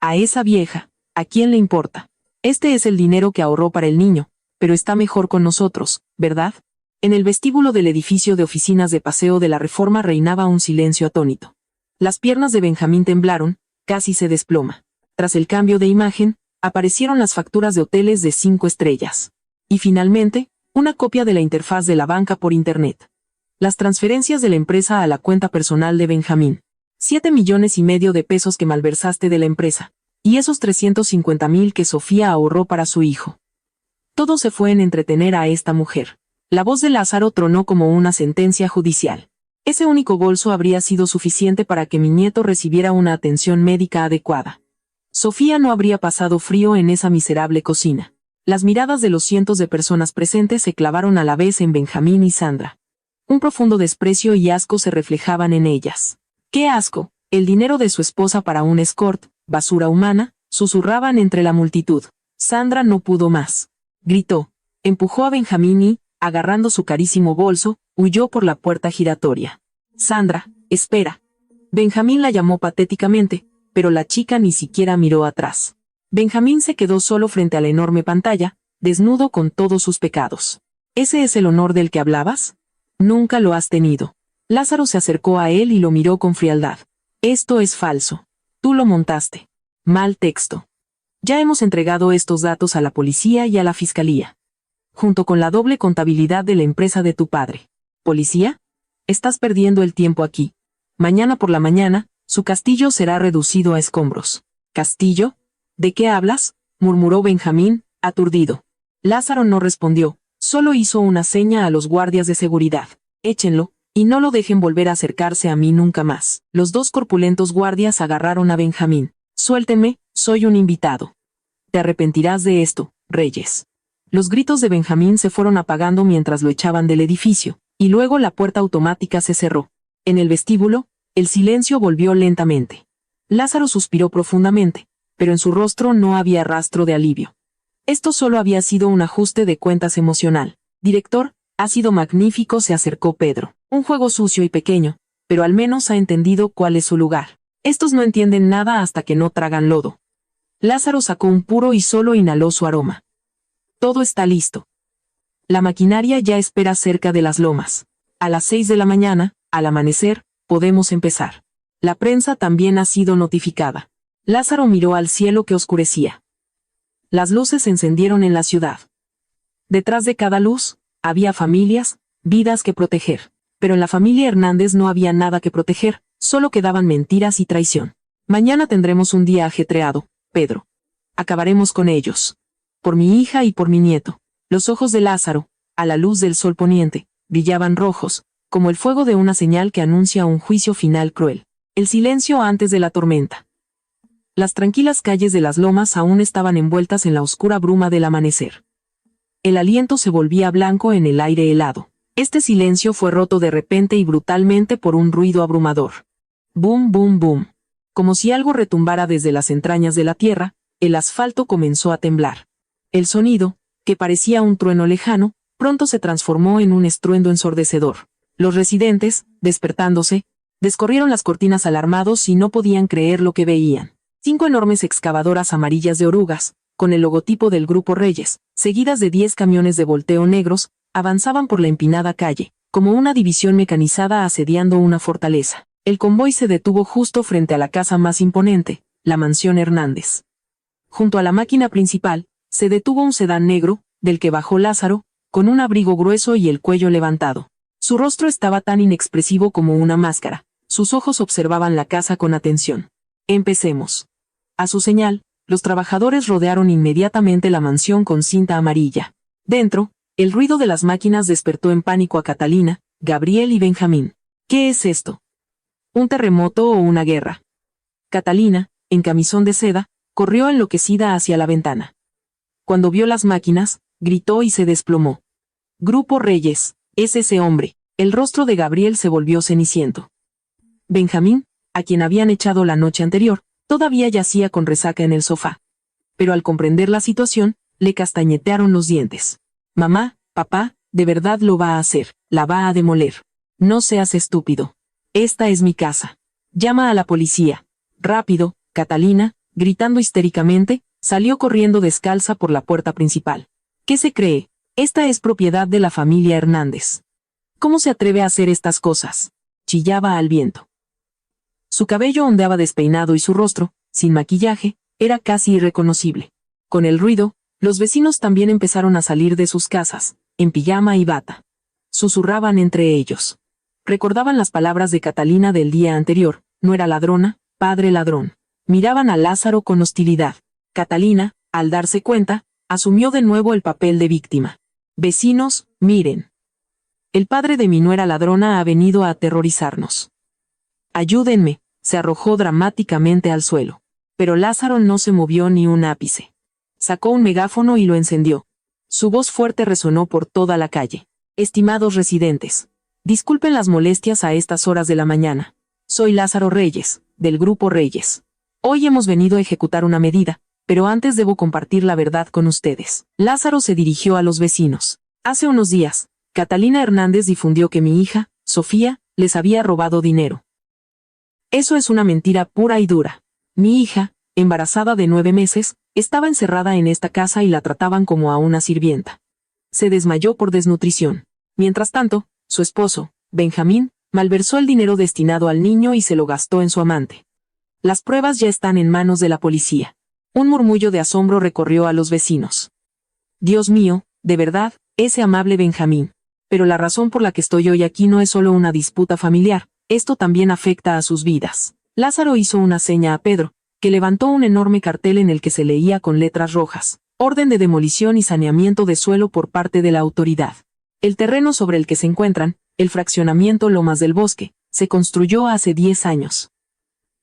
A esa vieja, ¿a quién le importa? Este es el dinero que ahorró para el niño, pero está mejor con nosotros, ¿verdad? En el vestíbulo del edificio de oficinas de Paseo de la Reforma reinaba un silencio atónito. Las piernas de Benjamín temblaron, casi se desploma. Tras el cambio de imagen, aparecieron las facturas de hoteles de 5 estrellas. Y finalmente, una copia de la interfaz de la banca por Internet. Las transferencias de la empresa a la cuenta personal de Benjamín. 7,5 millones de pesos que malversaste de la empresa. Y esos 350,000 que Sofía ahorró para su hijo. Todo se fue en entretener a esta mujer. La voz de Lázaro tronó como una sentencia judicial. Ese único bolso habría sido suficiente para que mi nieto recibiera una atención médica adecuada. Sofía no habría pasado frío en esa miserable cocina. Las miradas de los cientos de personas presentes se clavaron a la vez en Benjamín y Sandra. Un profundo desprecio y asco se reflejaban en ellas. ¡Qué asco! El dinero de su esposa para un escort, basura humana, susurraban entre la multitud. Sandra no pudo más. Gritó. Empujó a Benjamín y, agarrando su carísimo bolso, huyó por la puerta giratoria. Sandra, espera. Benjamín la llamó patéticamente, pero la chica ni siquiera miró atrás. Benjamín se quedó solo frente a la enorme pantalla, desnudo con todos sus pecados. ¿Ese es el honor del que hablabas? Nunca lo has tenido. Lázaro se acercó a él y lo miró con frialdad. Esto es falso. Tú lo montaste. Mal texto. Ya hemos entregado estos datos a la policía y a la fiscalía. Junto con la doble contabilidad de la empresa de tu padre. ¿Policía? Estás perdiendo el tiempo aquí. Mañana por la mañana, su castillo será reducido a escombros. ¿Castillo? ¿De qué hablas?, murmuró Benjamín, aturdido. Lázaro no respondió, solo hizo una seña a los guardias de seguridad. Échenlo, y no lo dejen volver a acercarse a mí nunca más. Los dos corpulentos guardias agarraron a Benjamín. Suéltenme, soy un invitado. Te arrepentirás de esto, Reyes. Los gritos de Benjamín se fueron apagando mientras lo echaban del edificio, y luego la puerta automática se cerró. En el vestíbulo, el silencio volvió lentamente. Lázaro suspiró profundamente, pero en su rostro no había rastro de alivio. Esto solo había sido un ajuste de cuentas emocional. Director, ha sido magnífico, se acercó Pedro. Un juego sucio y pequeño, pero al menos ha entendido cuál es su lugar. Estos no entienden nada hasta que no tragan lodo. Lázaro sacó un puro y solo inhaló su aroma. Todo está listo. La maquinaria ya espera cerca de las lomas. A las 6 de la mañana, al amanecer, podemos empezar. La prensa también ha sido notificada. Lázaro miró al cielo que oscurecía. Las luces se encendieron en la ciudad. Detrás de cada luz, había familias, vidas que proteger. Pero en la familia Hernández no había nada que proteger, solo quedaban mentiras y traición. Mañana tendremos un día ajetreado, Pedro. Acabaremos con ellos. Por mi hija y por mi nieto. Los ojos de Lázaro, a la luz del sol poniente, brillaban rojos, como el fuego de una señal que anuncia un juicio final cruel. El silencio antes de la tormenta. Las tranquilas calles de las lomas aún estaban envueltas en la oscura bruma del amanecer. El aliento se volvía blanco en el aire helado. Este silencio fue roto de repente y brutalmente por un ruido abrumador. Boom, boom, boom. Como si algo retumbara desde las entrañas de la tierra, el asfalto comenzó a temblar. El sonido, que parecía un trueno lejano, pronto se transformó en un estruendo ensordecedor. Los residentes, despertándose, descorrieron las cortinas alarmados y no podían creer lo que veían. 5 enormes excavadoras amarillas de orugas, con el logotipo del Grupo Reyes, seguidas de 10 camiones de volteo negros, avanzaban por la empinada calle, como una división mecanizada asediando una fortaleza. El convoy se detuvo justo frente a la casa más imponente, la mansión Hernández. Junto a la máquina principal, se detuvo un sedán negro, del que bajó Lázaro, con un abrigo grueso y el cuello levantado. Su rostro estaba tan inexpresivo como una máscara. Sus ojos observaban la casa con atención. Empecemos. A su señal, los trabajadores rodearon inmediatamente la mansión con cinta amarilla. Dentro, el ruido de las máquinas despertó en pánico a Catalina, Gabriel y Benjamín. ¿Qué es esto? ¿Un terremoto o una guerra? Catalina, en camisón de seda, corrió enloquecida hacia la ventana. Cuando vio las máquinas, gritó y se desplomó. Grupo Reyes, es ese hombre. El rostro de Gabriel se volvió ceniciento. Benjamín, a quien habían echado la noche anterior, todavía yacía con resaca en el sofá. Pero al comprender la situación, le castañetearon los dientes. Mamá, papá, de verdad lo va a hacer, la va a demoler. No seas estúpido. Esta es mi casa. Llama a la policía. Rápido, Catalina, gritando histéricamente, salió corriendo descalza por la puerta principal. ¿Qué se cree? Esta es propiedad de la familia Hernández. ¿Cómo se atreve a hacer estas cosas? Chillaba al viento. Su cabello ondeaba despeinado y su rostro, sin maquillaje, era casi irreconocible. Con el ruido, los vecinos también empezaron a salir de sus casas, en pijama y bata. Susurraban entre ellos. Recordaban las palabras de Catalina del día anterior, no era ladrona, padre ladrón. Miraban a Lázaro con hostilidad. Catalina, al darse cuenta, asumió de nuevo el papel de víctima. Vecinos, miren. El padre de mi nuera ladrona ha venido a aterrorizarnos. Ayúdenme, se arrojó dramáticamente al suelo. Pero Lázaro no se movió ni un ápice. Sacó un megáfono y lo encendió. Su voz fuerte resonó por toda la calle. Estimados residentes, disculpen las molestias a estas horas de la mañana. Soy Lázaro Reyes, del Grupo Reyes. Hoy hemos venido a ejecutar una medida, pero antes debo compartir la verdad con ustedes. Lázaro se dirigió a los vecinos. Hace unos días, Catalina Hernández difundió que mi hija, Sofía, les había robado dinero. Eso es una mentira pura y dura. Mi hija, embarazada de 9 meses, estaba encerrada en esta casa y la trataban como a una sirvienta. Se desmayó por desnutrición. Mientras tanto, su esposo, Benjamín, Malversó el dinero destinado al niño y se lo gastó en su amante. Las pruebas ya están en manos de la policía. Un murmullo de asombro recorrió a los vecinos. Dios mío, de verdad, ese amable Benjamín. Pero la razón por la que estoy hoy aquí no es solo una disputa familiar, esto también afecta a sus vidas. Lázaro hizo una seña a Pedro, que levantó un enorme cartel en el que se leía con letras rojas: orden de demolición y saneamiento de suelo por parte de la autoridad. El terreno sobre el que se encuentran, el fraccionamiento Lomas del Bosque, se construyó hace 10 años.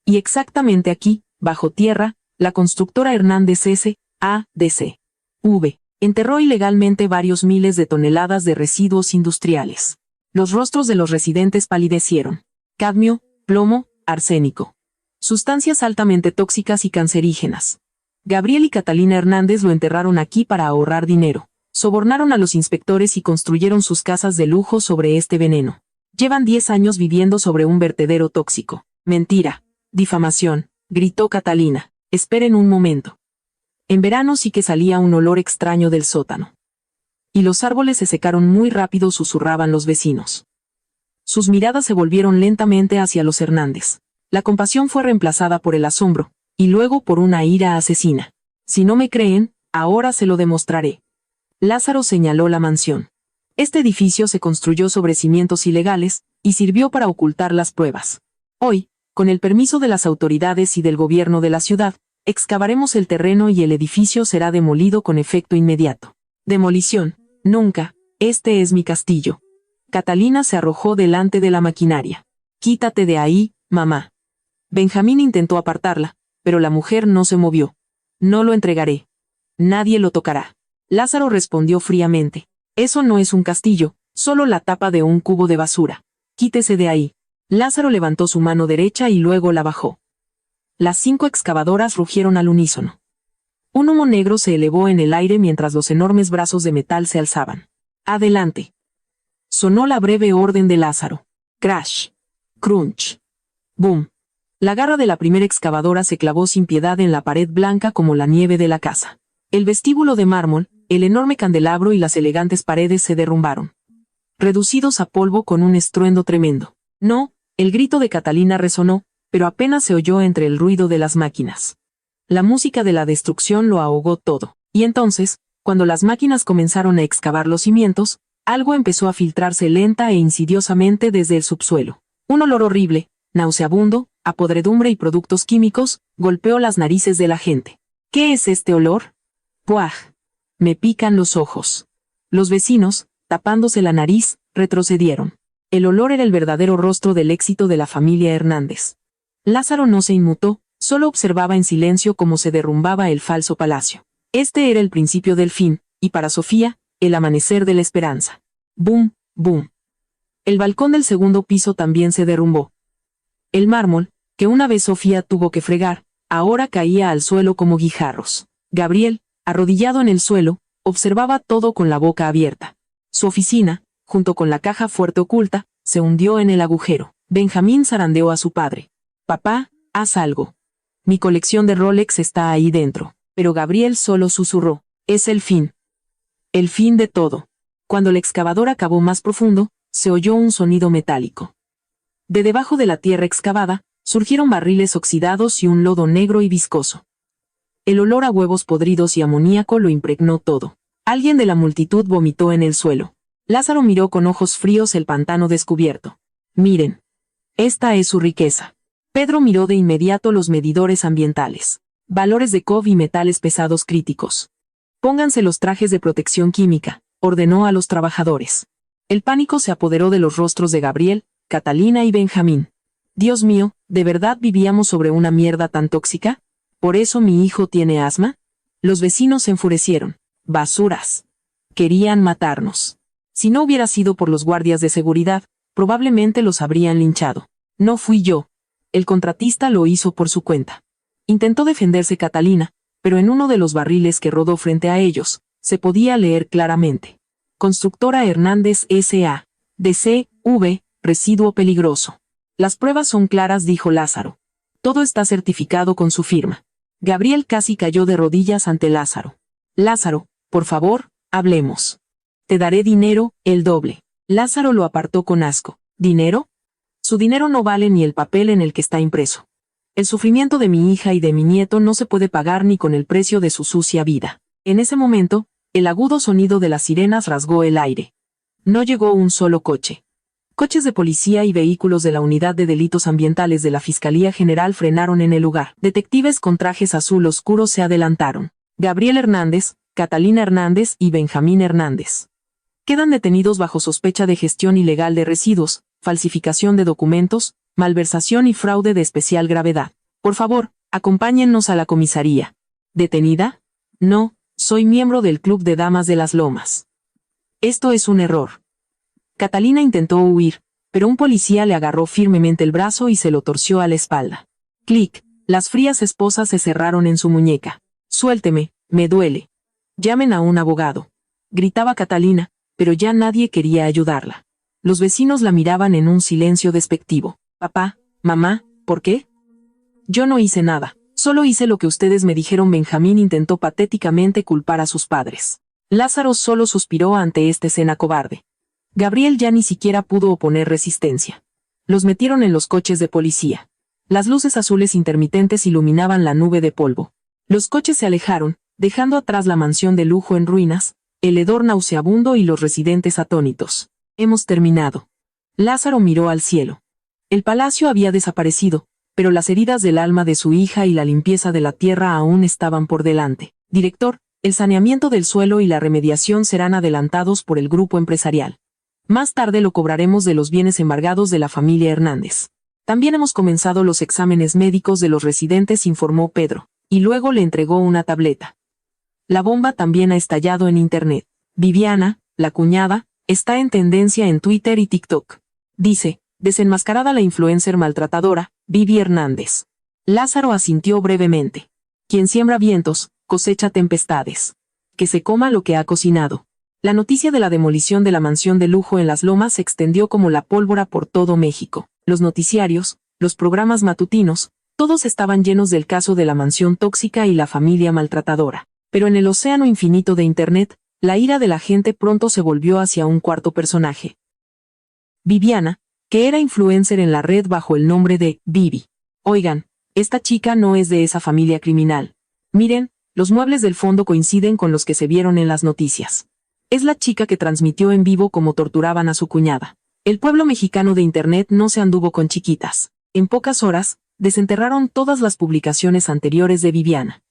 Y exactamente aquí, bajo tierra, la constructora Hernández S.A.D.C. V. enterró ilegalmente varios miles de toneladas de residuos industriales. Los rostros de los residentes palidecieron. Cadmio, plomo, arsénico. Sustancias altamente tóxicas y cancerígenas. Gabriel y Catalina Hernández lo enterraron aquí para ahorrar dinero. Sobornaron a los inspectores y construyeron sus casas de lujo sobre este veneno. Llevan 10 años viviendo sobre un vertedero tóxico. Mentira. Difamación, gritó Catalina. Esperen un momento. En verano sí que salía un olor extraño del sótano. Y los árboles se secaron muy rápido, susurraban los vecinos. Sus miradas se volvieron lentamente hacia los Hernández. La compasión fue reemplazada por el asombro, y luego por una ira asesina. Si no me creen, ahora se lo demostraré. Lázaro señaló la mansión. Este edificio se construyó sobre cimientos ilegales, y sirvió para ocultar las pruebas. Hoy, con el permiso de las autoridades y del gobierno de la ciudad, excavaremos el terreno y el edificio será demolido con efecto inmediato. Demolición, nunca, este es mi castillo. Catalina se arrojó delante de la maquinaria. Quítate de ahí, mamá. Benjamín intentó apartarla, pero la mujer no se movió. No lo entregaré. Nadie lo tocará. Lázaro respondió fríamente. Eso no es un castillo, solo la tapa de un cubo de basura. Quítese de ahí. Lázaro levantó su mano derecha y luego la bajó. Las 5 excavadoras rugieron al unísono. Un humo negro se elevó en el aire mientras los enormes brazos de metal se alzaban. Adelante. Sonó la breve orden de Lázaro. Crash. Crunch. Boom. La garra de la primera excavadora se clavó sin piedad en la pared blanca como la nieve de la casa. El vestíbulo de mármol, el enorme candelabro y las elegantes paredes se derrumbaron, reducidos a polvo con un estruendo tremendo. No, el grito de Catalina resonó, pero apenas se oyó entre el ruido de las máquinas. La música de la destrucción lo ahogó todo. Y entonces, cuando las máquinas comenzaron a excavar los cimientos, algo empezó a filtrarse lenta e insidiosamente desde el subsuelo. Un olor horrible, nauseabundo, a podredumbre y productos químicos, golpeó las narices de la gente. ¿Qué es este olor? ¡Puaj! Me pican los ojos. Los vecinos, tapándose la nariz, retrocedieron. El olor era el verdadero rostro del éxito de la familia Hernández. Lázaro no se inmutó, solo observaba en silencio cómo se derrumbaba el falso palacio. Este era el principio del fin, y para Sofía, el amanecer de la esperanza. ¡Bum, bum! El balcón del segundo piso también se derrumbó. El mármol, que una vez Sofía tuvo que fregar, ahora caía al suelo como guijarros. Gabriel, arrodillado en el suelo, observaba todo con la boca abierta. Su oficina, junto con la caja fuerte oculta, se hundió en el agujero. Benjamín zarandeó a su padre. Papá, haz algo. Mi colección de Rolex está ahí dentro. Pero Gabriel solo susurró. Es el fin. El fin de todo. Cuando la excavadora cavó más profundo, se oyó un sonido metálico. De debajo de la tierra excavada, surgieron barriles oxidados y un lodo negro y viscoso. El olor a huevos podridos y amoníaco lo impregnó todo. Alguien de la multitud vomitó en el suelo. Lázaro miró con ojos fríos el pantano descubierto. Miren. Esta es su riqueza. Pedro miró de inmediato los medidores ambientales. Valores de COV y metales pesados críticos. Pónganse los trajes de protección química, ordenó a los trabajadores. El pánico se apoderó de los rostros de Gabriel, Catalina y Benjamín. Dios mío, ¿de verdad vivíamos sobre una mierda tan tóxica? ¿Por eso mi hijo tiene asma? Los vecinos se enfurecieron. Basuras. Querían matarnos. Si no hubiera sido por los guardias de seguridad, probablemente los habrían linchado. No fui yo. El contratista lo hizo por su cuenta. Intentó defenderse Catalina, pero en uno de los barriles que rodó frente a ellos, se podía leer claramente. Constructora Hernández S.A. D.C. V. Residuo peligroso. Las pruebas son claras, dijo Lázaro. Todo está certificado con su firma. Gabriel casi cayó de rodillas ante Lázaro. Lázaro, por favor, hablemos. Te daré dinero, el doble. Lázaro lo apartó con asco. ¿Dinero? Su dinero no vale ni el papel en el que está impreso. El sufrimiento de mi hija y de mi nieto no se puede pagar ni con el precio de su sucia vida. En ese momento, el agudo sonido de las sirenas rasgó el aire. No llegó un solo coche. Coches de policía y vehículos de la Unidad de Delitos Ambientales de la Fiscalía General frenaron en el lugar. Detectives con trajes azul oscuro se adelantaron. Gabriel Hernández, Catalina Hernández y Benjamín Hernández quedan detenidos bajo sospecha de gestión ilegal de residuos, falsificación de documentos, malversación y fraude de especial gravedad. Por favor, acompáñennos a la comisaría. ¿Detenida? No, soy miembro del Club de Damas de las Lomas. Esto es un error. Catalina intentó huir, pero un policía le agarró firmemente el brazo y se lo torció a la espalda. Clic, las frías esposas se cerraron en su muñeca. Suélteme, me duele. Llamen a un abogado. Gritaba Catalina, pero ya nadie quería ayudarla. Los vecinos la miraban en un silencio despectivo. Papá, mamá, ¿por qué? Yo no hice nada, solo hice lo que ustedes me dijeron. Benjamín intentó patéticamente culpar a sus padres. Lázaro solo suspiró ante esta escena cobarde. Gabriel ya ni siquiera pudo oponer resistencia. Los metieron en los coches de policía. Las luces azules intermitentes iluminaban la nube de polvo. Los coches se alejaron, dejando atrás la mansión de lujo en ruinas, el hedor nauseabundo y los residentes atónitos. Hemos terminado. Lázaro miró al cielo. El palacio había desaparecido, pero las heridas del alma de su hija y la limpieza de la tierra aún estaban por delante. Director, el saneamiento del suelo y la remediación serán adelantados por el grupo empresarial. Más tarde lo cobraremos de los bienes embargados de la familia Hernández. También hemos comenzado los exámenes médicos de los residentes, informó Pedro, y luego le entregó una tableta. La bomba también ha estallado en Internet. Viviana, la cuñada, está en tendencia en Twitter y TikTok. Dice, desenmascarada la influencer maltratadora, Vivi Hernández. Lázaro asintió brevemente. Quien siembra vientos, cosecha tempestades. Que se coma lo que ha cocinado. La noticia de la demolición de la mansión de lujo en Las Lomas se extendió como la pólvora por todo México. Los noticiarios, los programas matutinos, todos estaban llenos del caso de la mansión tóxica y la familia maltratadora. Pero en el océano infinito de Internet, la ira de la gente pronto se volvió hacia un cuarto personaje. Viviana, que era influencer en la red bajo el nombre de Vivi. Oigan, esta chica no es de esa familia criminal. Miren, los muebles del fondo coinciden con los que se vieron en las noticias. Es la chica que transmitió en vivo cómo torturaban a su cuñada. El pueblo mexicano de Internet no se anduvo con chiquitas. En pocas horas, desenterraron todas las publicaciones anteriores de Viviana.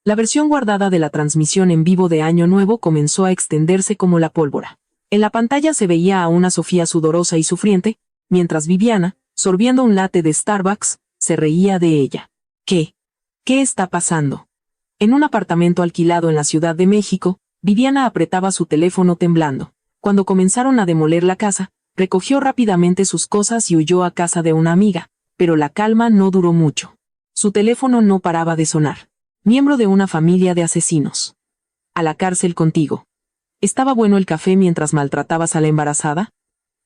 La versión guardada de la transmisión en vivo de Año Nuevo comenzó a extenderse como la pólvora. En la pantalla se veía a una Sofía sudorosa y sufriente, mientras Viviana, sorbiendo un latte de Starbucks, se reía de ella. ¿Qué? ¿Qué está pasando? En un apartamento alquilado en la Ciudad de México, Viviana apretaba su teléfono temblando. Cuando comenzaron a demoler la casa, recogió rápidamente sus cosas y huyó a casa de una amiga, pero la calma no duró mucho. Su teléfono no paraba de sonar. Miembro de una familia de asesinos. A la cárcel contigo. ¿Estaba bueno el café mientras maltratabas a la embarazada?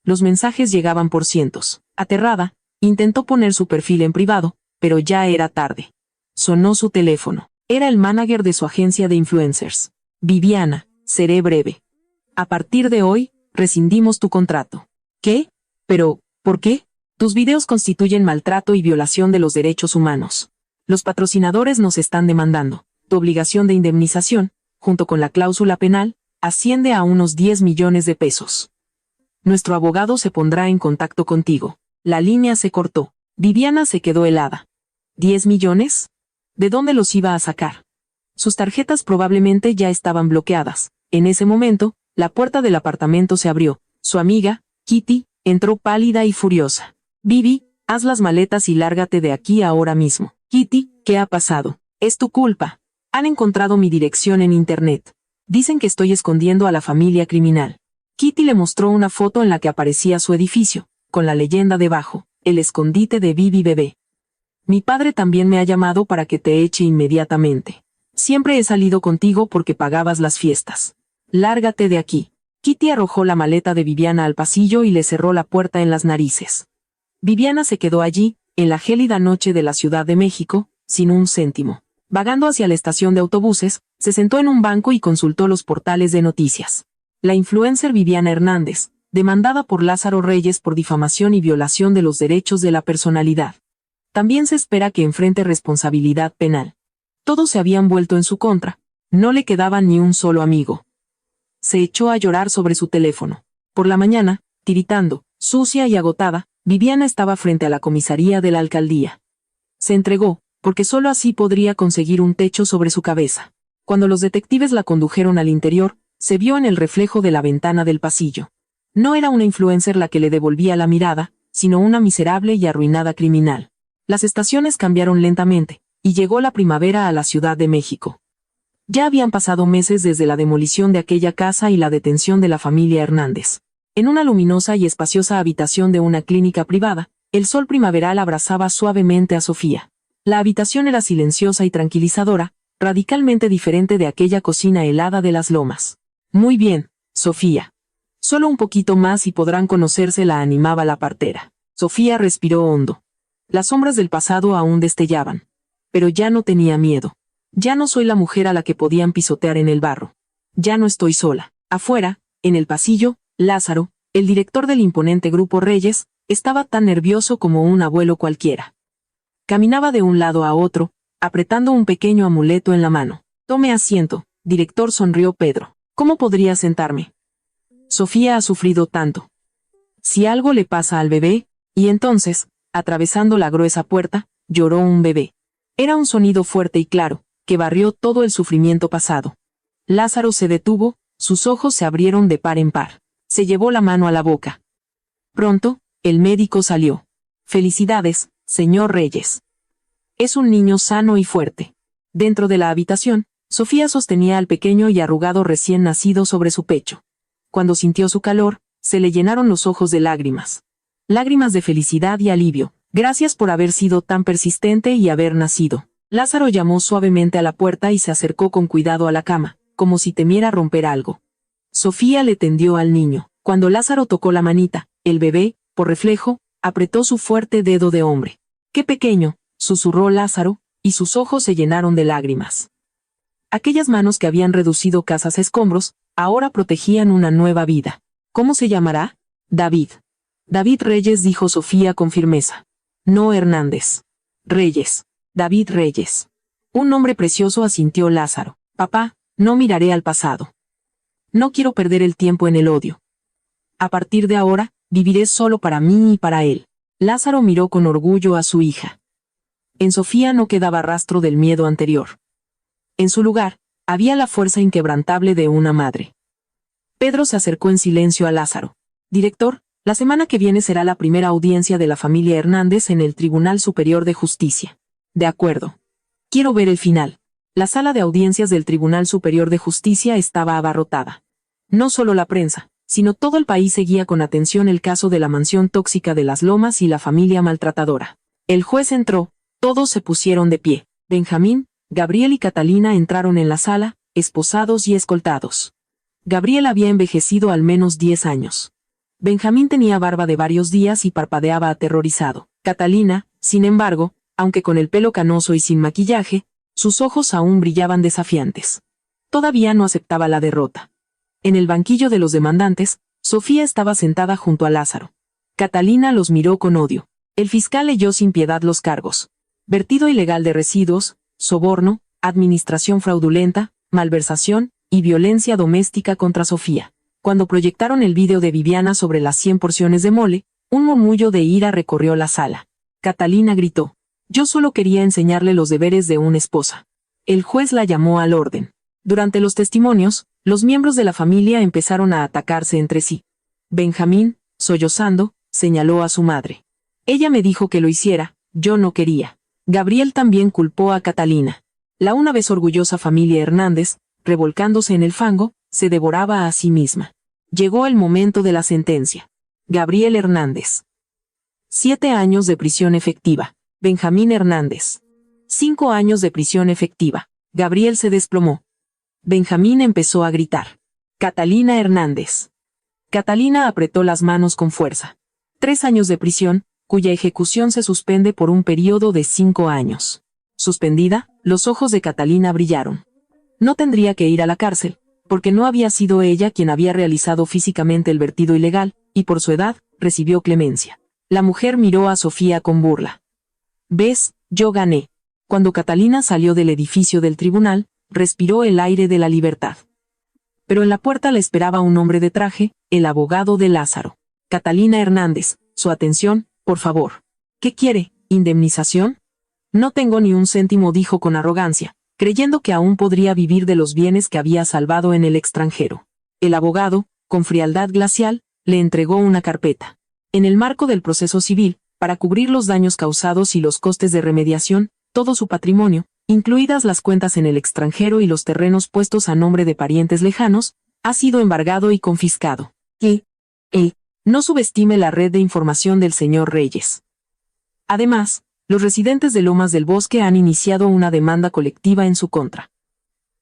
Los mensajes llegaban por cientos. Aterrada, intentó poner su perfil en privado, pero ya era tarde. Sonó su teléfono. Era el manager de su agencia de influencers. Viviana, seré breve. A partir de hoy, rescindimos tu contrato. ¿Qué? Pero, ¿por qué? Tus videos constituyen maltrato y violación de los derechos humanos. Los patrocinadores nos están demandando. Tu obligación de indemnización, junto con la cláusula penal, asciende a unos 10 millones de pesos. Nuestro abogado se pondrá en contacto contigo. La línea se cortó. Viviana se quedó helada. ¿10 millones? ¿De dónde los iba a sacar? Sus tarjetas probablemente ya estaban bloqueadas. En ese momento, la puerta del apartamento se abrió. Su amiga, Kitty, entró pálida y furiosa. Vivi, haz las maletas y lárgate de aquí ahora mismo. Kitty, ¿qué ha pasado? Es tu culpa. Han encontrado mi dirección en Internet. Dicen que estoy escondiendo a la familia criminal. Kitty le mostró una foto en la que aparecía su edificio, con la leyenda debajo, el escondite de Vivi bebé. Mi padre también me ha llamado para que te eche inmediatamente. Siempre he salido contigo porque pagabas las fiestas. Lárgate de aquí. Kitty arrojó la maleta de Viviana al pasillo y le cerró la puerta en las narices. Viviana se quedó allí, en la gélida noche de la Ciudad de México, sin un céntimo. Vagando hacia la estación de autobuses, se sentó en un banco y consultó los portales de noticias. La influencer Viviana Hernández, demandada por Lázaro Reyes por difamación y violación de los derechos de la personalidad. También se espera que enfrente responsabilidad penal. Todos se habían vuelto en su contra, no le quedaba ni un solo amigo. Se echó a llorar sobre su teléfono. Por la mañana, tiritando, sucia y agotada, Viviana estaba frente a la comisaría de la alcaldía. Se entregó, porque solo así podría conseguir un techo sobre su cabeza. Cuando los detectives la condujeron al interior, se vio en el reflejo de la ventana del pasillo. No era una influencer la que le devolvía la mirada, sino una miserable y arruinada criminal. Las estaciones cambiaron lentamente, y llegó la primavera a la Ciudad de México. Ya habían pasado meses desde la demolición de aquella casa y la detención de la familia Hernández. En una luminosa y espaciosa habitación de una clínica privada, el sol primaveral abrazaba suavemente a Sofía. La habitación era silenciosa y tranquilizadora, radicalmente diferente de aquella cocina helada de las lomas. Muy bien, Sofía. Solo un poquito más y podrán conocerse, la animaba la partera. Sofía respiró hondo. Las sombras del pasado aún destellaban. Pero ya no tenía miedo. Ya no soy la mujer a la que podían pisotear en el barro. Ya no estoy sola. Afuera, en el pasillo, Lázaro, el director del imponente Grupo Reyes, estaba tan nervioso como un abuelo cualquiera. Caminaba de un lado a otro, apretando un pequeño amuleto en la mano. Tome asiento, director, sonrió Pedro. ¿Cómo podría sentarme? Sofía ha sufrido tanto. Si algo le pasa al bebé, y entonces, atravesando la gruesa puerta, lloró un bebé. Era un sonido fuerte y claro, que barrió todo el sufrimiento pasado. Lázaro se detuvo, sus ojos se abrieron de par en par. Se llevó la mano a la boca. Pronto, el médico salió. Felicidades, señor Reyes. Es un niño sano y fuerte. Dentro de la habitación, Sofía sostenía al pequeño y arrugado recién nacido sobre su pecho. Cuando sintió su calor, se le llenaron los ojos de lágrimas. Lágrimas de felicidad y alivio. Gracias por haber sido tan persistente y haber nacido. Lázaro llamó suavemente a la puerta y se acercó con cuidado a la cama, como si temiera romper algo. Sofía le tendió al niño. Cuando Lázaro tocó la manita, el bebé, por reflejo, apretó su fuerte dedo de hombre. ¡Qué pequeño!, susurró Lázaro, y sus ojos se llenaron de lágrimas. Aquellas manos que habían reducido casas a escombros, ahora protegían una nueva vida. ¿Cómo se llamará? David. David Reyes, dijo Sofía con firmeza. No Hernández. Reyes. David Reyes. Un nombre precioso, asintió Lázaro. Papá, no miraré al pasado. No quiero perder el tiempo en el odio. A partir de ahora, viviré solo para mí y para él. Lázaro miró con orgullo a su hija. En Sofía no quedaba rastro del miedo anterior. En su lugar, había la fuerza inquebrantable de una madre. Pedro se acercó en silencio a Lázaro. Director, la semana que viene será la primera audiencia de la familia Hernández en el Tribunal Superior de Justicia. De acuerdo. Quiero ver el final. La sala de audiencias del Tribunal Superior de Justicia estaba abarrotada. No solo la prensa, sino todo el país seguía con atención el caso de la mansión tóxica de las Lomas y la familia maltratadora. El juez entró, todos se pusieron de pie. Benjamín, Gabriel y Catalina entraron en la sala, esposados y escoltados. Gabriel había envejecido al menos 10 años. Benjamín tenía barba de varios días y parpadeaba aterrorizado. Catalina, sin embargo, aunque con el pelo canoso y sin maquillaje, sus ojos aún brillaban desafiantes. Todavía no aceptaba la derrota. En el banquillo de los demandantes, Sofía estaba sentada junto a Lázaro. Catalina los miró con odio. El fiscal leyó sin piedad los cargos. Vertido ilegal de residuos, soborno, administración fraudulenta, malversación y violencia doméstica contra Sofía. Cuando proyectaron el vídeo de Viviana sobre las 100 porciones de mole, un murmullo de ira recorrió la sala. Catalina gritó. Yo solo quería enseñarle los deberes de una esposa. El juez la llamó al orden. Durante los testimonios, los miembros de la familia empezaron a atacarse entre sí. Benjamín, sollozando, señaló a su madre. Ella me dijo que lo hiciera, yo no quería. Gabriel también culpó a Catalina. La una vez orgullosa familia Hernández, revolcándose en el fango, se devoraba a sí misma. Llegó el momento de la sentencia. Gabriel Hernández. 7 años de prisión efectiva. Benjamín Hernández. 5 años de prisión efectiva. Gabriel se desplomó. Benjamín empezó a gritar. Catalina Hernández. Catalina apretó las manos con fuerza. 3 años de prisión, cuya ejecución se suspende por un periodo de 5 años. Suspendida, los ojos de Catalina brillaron. No tendría que ir a la cárcel, porque no había sido ella quien había realizado físicamente el vertido ilegal, y por su edad, recibió clemencia. La mujer miró a Sofía con burla. «¿Ves? Yo gané». Cuando Catalina salió del edificio del tribunal, respiró el aire de la libertad. Pero en la puerta la esperaba un hombre de traje, el abogado de Lázaro. «Catalina Hernández, su atención, por favor». «¿Qué quiere? ¿Indemnización?» «No tengo ni un céntimo», dijo con arrogancia, creyendo que aún podría vivir de los bienes que había salvado en el extranjero. El abogado, con frialdad glacial, le entregó una carpeta. En el marco del proceso civil, para cubrir los daños causados y los costes de remediación, todo su patrimonio, incluidas las cuentas en el extranjero y los terrenos puestos a nombre de parientes lejanos, ha sido embargado y confiscado. No subestime la red de información del señor Reyes. Además, los residentes de Lomas del Bosque han iniciado una demanda colectiva en su contra.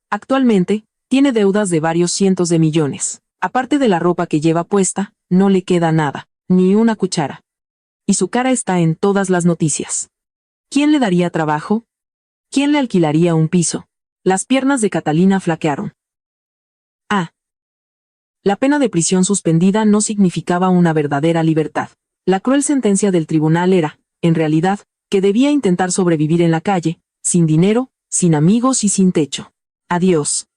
Actualmente, tiene deudas de varios cientos de millones. Aparte de la ropa que lleva puesta, no le queda nada, ni una cuchara. Y su cara está en todas las noticias. ¿Quién le daría trabajo? ¿Quién le alquilaría un piso? Las piernas de Catalina flaquearon. La pena de prisión suspendida no significaba una verdadera libertad. La cruel sentencia del tribunal era, en realidad, que debía intentar sobrevivir en la calle, sin dinero, sin amigos y sin techo. Adiós.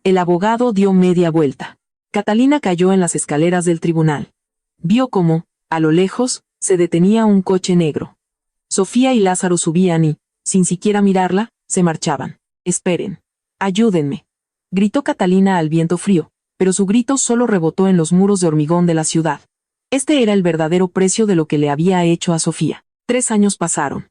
El abogado dio media vuelta. Catalina cayó en las escaleras del tribunal. Vio cómo, a lo lejos, se detenía un coche negro. Sofía y Lázaro subían y, sin siquiera mirarla, se marchaban. «Esperen. Ayúdenme», gritó Catalina al viento frío, pero su grito solo rebotó en los muros de hormigón de la ciudad. Este era el verdadero precio de lo que le había hecho a Sofía. 3 años pasaron.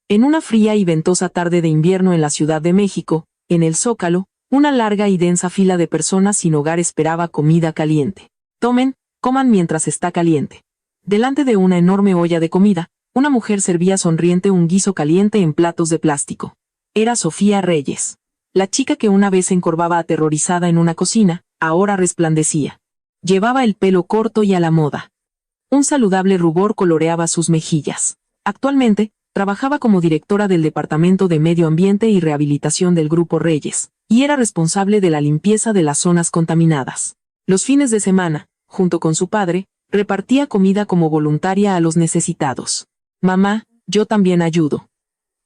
En una fría y ventosa tarde de invierno en la Ciudad de México, en el Zócalo, una larga y densa fila de personas sin hogar esperaba comida caliente. «Tomen, coman mientras está caliente». Delante de una enorme olla de comida, una mujer servía sonriente un guiso caliente en platos de plástico. Era Sofía Reyes. La chica que una vez se encorvaba aterrorizada en una cocina, ahora resplandecía. Llevaba el pelo corto y a la moda. Un saludable rubor coloreaba sus mejillas. Actualmente, trabajaba como directora del Departamento de Medio Ambiente y Rehabilitación del Grupo Reyes, y era responsable de la limpieza de las zonas contaminadas. Los fines de semana, junto con su padre, repartía comida como voluntaria a los necesitados. «Mamá, yo también ayudo».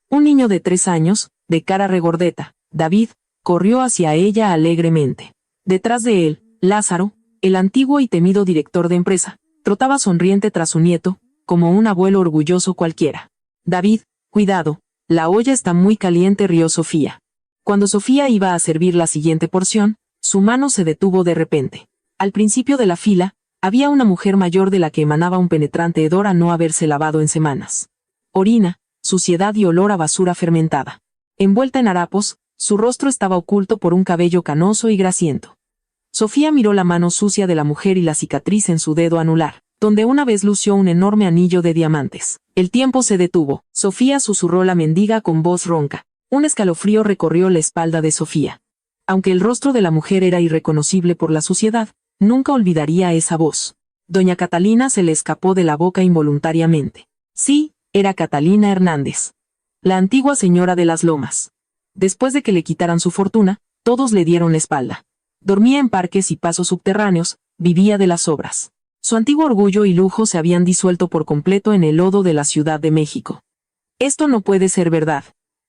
Un niño de 3 años, de cara regordeta, David, corrió hacia ella alegremente. Detrás de él, Lázaro, el antiguo y temido director de empresa, trotaba sonriente tras su nieto, como un abuelo orgulloso cualquiera. «David, cuidado, la olla está muy caliente», rió Sofía. Cuando Sofía iba a servir la siguiente porción, su mano se detuvo de repente. Al principio de la fila, había una mujer mayor de la que emanaba un penetrante hedor a no haberse lavado en semanas. Orina, suciedad y olor a basura fermentada. Envuelta en harapos, su rostro estaba oculto por un cabello canoso y grasiento. Sofía miró la mano sucia de la mujer y la cicatriz en su dedo anular, donde una vez lució un enorme anillo de diamantes. El tiempo se detuvo. Sofía, susurró la mendiga con voz ronca. Un escalofrío recorrió la espalda de Sofía. Aunque el rostro de la mujer era irreconocible por la suciedad, nunca olvidaría esa voz. Doña Catalina se le escapó de la boca involuntariamente. Sí, era Catalina Hernández. La antigua señora de las Lomas. Después de que le quitaran su fortuna, todos le dieron la espalda. Dormía en parques y pasos subterráneos, vivía de las obras. Su antiguo orgullo y lujo se habían disuelto por completo en el lodo de la Ciudad de México. Esto no puede ser verdad.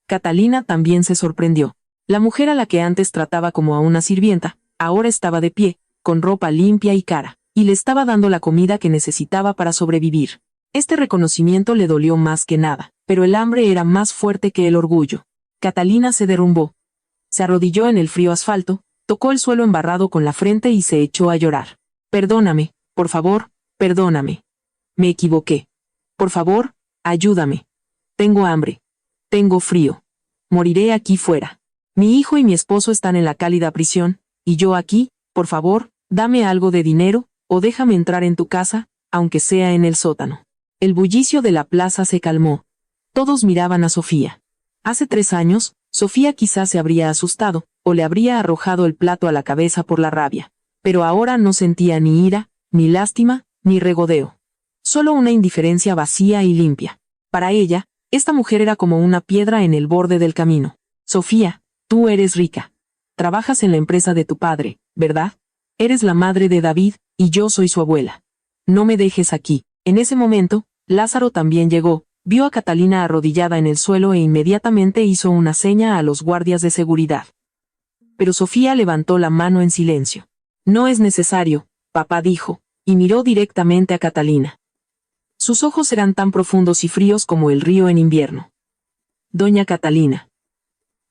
Catalina también se sorprendió. La mujer a la que antes trataba como a una sirvienta, ahora estaba de pie, con ropa limpia y cara, y le estaba dando la comida que necesitaba para sobrevivir. Este reconocimiento le dolió más que nada, pero el hambre era más fuerte que el orgullo. Catalina se derrumbó. Se arrodilló en el frío asfalto, tocó el suelo embarrado con la frente y se echó a llorar. «Perdóname, por favor, perdóname. Me equivoqué. Por favor, ayúdame. Tengo hambre. Tengo frío. Moriré aquí fuera. Mi hijo y mi esposo están en la cálida prisión, y yo aquí, por favor, dame algo de dinero, o déjame entrar en tu casa, aunque sea en el sótano». El bullicio de la plaza se calmó. Todos miraban a Sofía. Hace 3 años, Sofía quizás se habría asustado, o le habría arrojado el plato a la cabeza por la rabia. Pero ahora no sentía ni ira, ni lástima, ni regodeo. Solo una indiferencia vacía y limpia. Para ella, esta mujer era como una piedra en el borde del camino. «Sofía, tú eres rica. Trabajas en la empresa de tu padre, ¿verdad? Eres la madre de David, y yo soy su abuela. no me dejes aquí. En ese momento, Lázaro también llegó, vio a Catalina arrodillada en el suelo e inmediatamente hizo una seña a los guardias de seguridad. Pero Sofía levantó la mano en silencio. No es necesario, papá dijo, y miró directamente a Catalina. Sus ojos eran tan profundos y fríos como el río en invierno. Doña Catalina.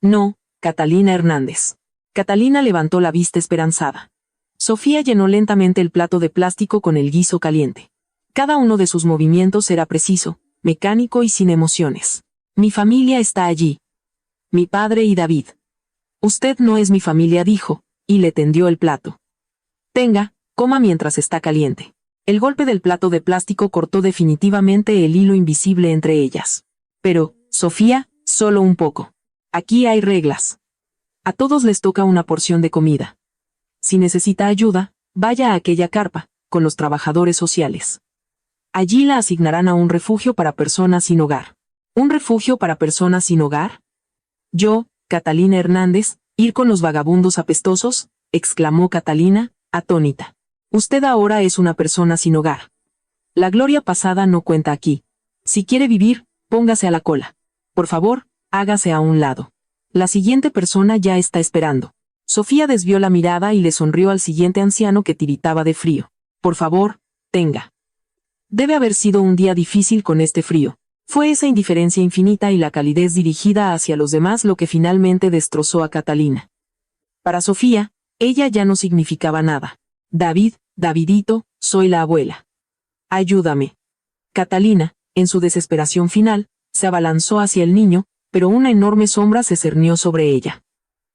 No, Catalina Hernández. Catalina levantó la vista esperanzada. Sofía llenó lentamente el plato de plástico con el guiso caliente. Cada uno de sus movimientos era preciso, mecánico y sin emociones. Mi familia está allí. Mi padre y David. Usted no es mi familia, dijo, y le tendió el plato. Tenga, coma mientras está caliente. El golpe del plato de plástico cortó definitivamente el hilo invisible entre ellas. Pero, Sofía, solo un poco. Aquí hay reglas. A todos les toca una porción de comida. Si necesita ayuda, vaya a aquella carpa, con los trabajadores sociales. Allí la asignarán a un refugio para personas sin hogar. ¿Un refugio para personas sin hogar? Yo, Catalina Hernández, ir con los vagabundos apestosos, exclamó Catalina, atónita. Usted ahora es una persona sin hogar. La gloria pasada no cuenta aquí. Si quiere vivir, póngase a la cola. Por favor, hágase a un lado. La siguiente persona ya está esperando. Sofía desvió la mirada y le sonrió al siguiente anciano que tiritaba de frío. Por favor, tenga. Debe haber sido un día difícil con este frío. Fue esa indiferencia infinita y la calidez dirigida hacia los demás lo que finalmente destrozó a Catalina. Para Sofía, ella ya no significaba nada. David, Davidito, soy la abuela. Ayúdame. Catalina, en su desesperación final, se abalanzó hacia el niño, pero una enorme sombra se cernió sobre ella.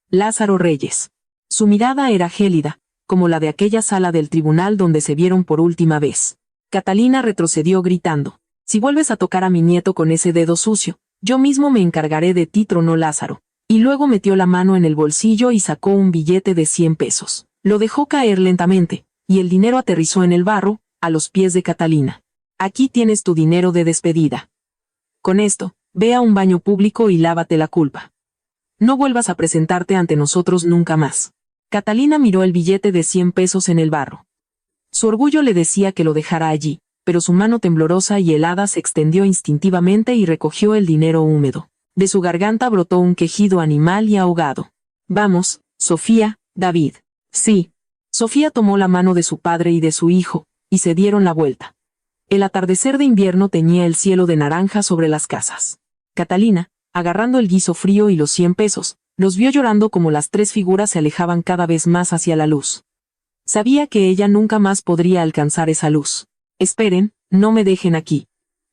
Lázaro Reyes. Su mirada era gélida, como la de aquella sala del tribunal donde se vieron por última vez. Catalina retrocedió gritando. Si vuelves a tocar a mi nieto con ese dedo sucio, yo mismo me encargaré de ti, tronó Lázaro. Y luego metió la mano en el bolsillo y sacó un billete de 100 pesos. Lo dejó caer lentamente, y el dinero aterrizó en el barro, a los pies de Catalina. Aquí tienes tu dinero de despedida. Con esto, ve a un baño público y lávate la culpa. No vuelvas a presentarte ante nosotros nunca más. Catalina miró el billete de 100 pesos en el barro. Su orgullo le decía que lo dejara allí, pero su mano temblorosa y helada se extendió instintivamente y recogió el dinero húmedo. De su garganta brotó un quejido animal y ahogado. Vamos, Sofía, David. Sí. Sofía tomó la mano de su padre y de su hijo, y se dieron la vuelta. El atardecer de invierno teñía el cielo de naranja sobre las casas. Catalina, agarrando el guiso frío y los 100 pesos, los vio llorando como las tres figuras se alejaban cada vez más hacia la luz. Sabía que ella nunca más podría alcanzar esa luz. Esperen, no me dejen aquí.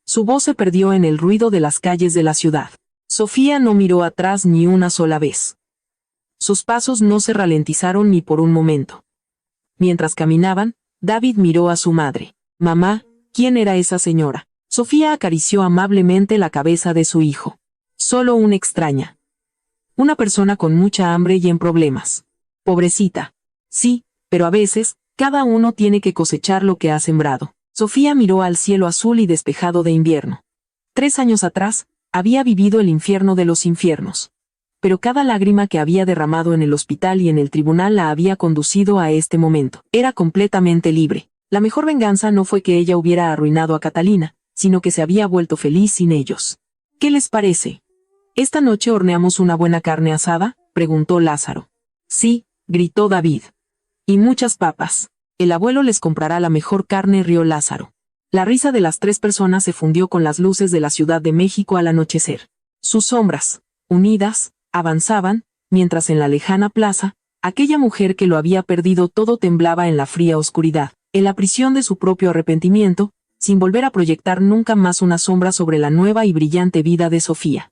Su voz se perdió en el ruido de las calles de la ciudad. Sofía no miró atrás ni una sola vez. Sus pasos no se ralentizaron ni por un momento. Mientras caminaban, David miró a su madre. Mamá, ¿quién era esa señora? Sofía acarició amablemente la cabeza de su hijo. Solo una extraña. Una persona con mucha hambre y en problemas. Pobrecita. Sí, pero a veces, cada uno tiene que cosechar lo que ha sembrado. Sofía miró al cielo azul y despejado de invierno. 3 años atrás, había vivido el infierno de los infiernos. Pero cada lágrima que había derramado en el hospital y en el tribunal la había conducido a este momento. Era completamente libre. La mejor venganza no fue que ella hubiera arruinado a Catalina, sino que se había vuelto feliz sin ellos. ¿Qué les parece? ¿Esta noche horneamos una buena carne asada?, preguntó Lázaro. Sí, gritó David. Y muchas papas. El abuelo les comprará la mejor carne, rió Lázaro. La risa de las 3 personas se fundió con las luces de la Ciudad de México al anochecer. Sus sombras, unidas, avanzaban, mientras en la lejana plaza, aquella mujer que lo había perdido todo temblaba en la fría oscuridad, en la prisión de su propio arrepentimiento, sin volver a proyectar nunca más una sombra sobre la nueva y brillante vida de Sofía.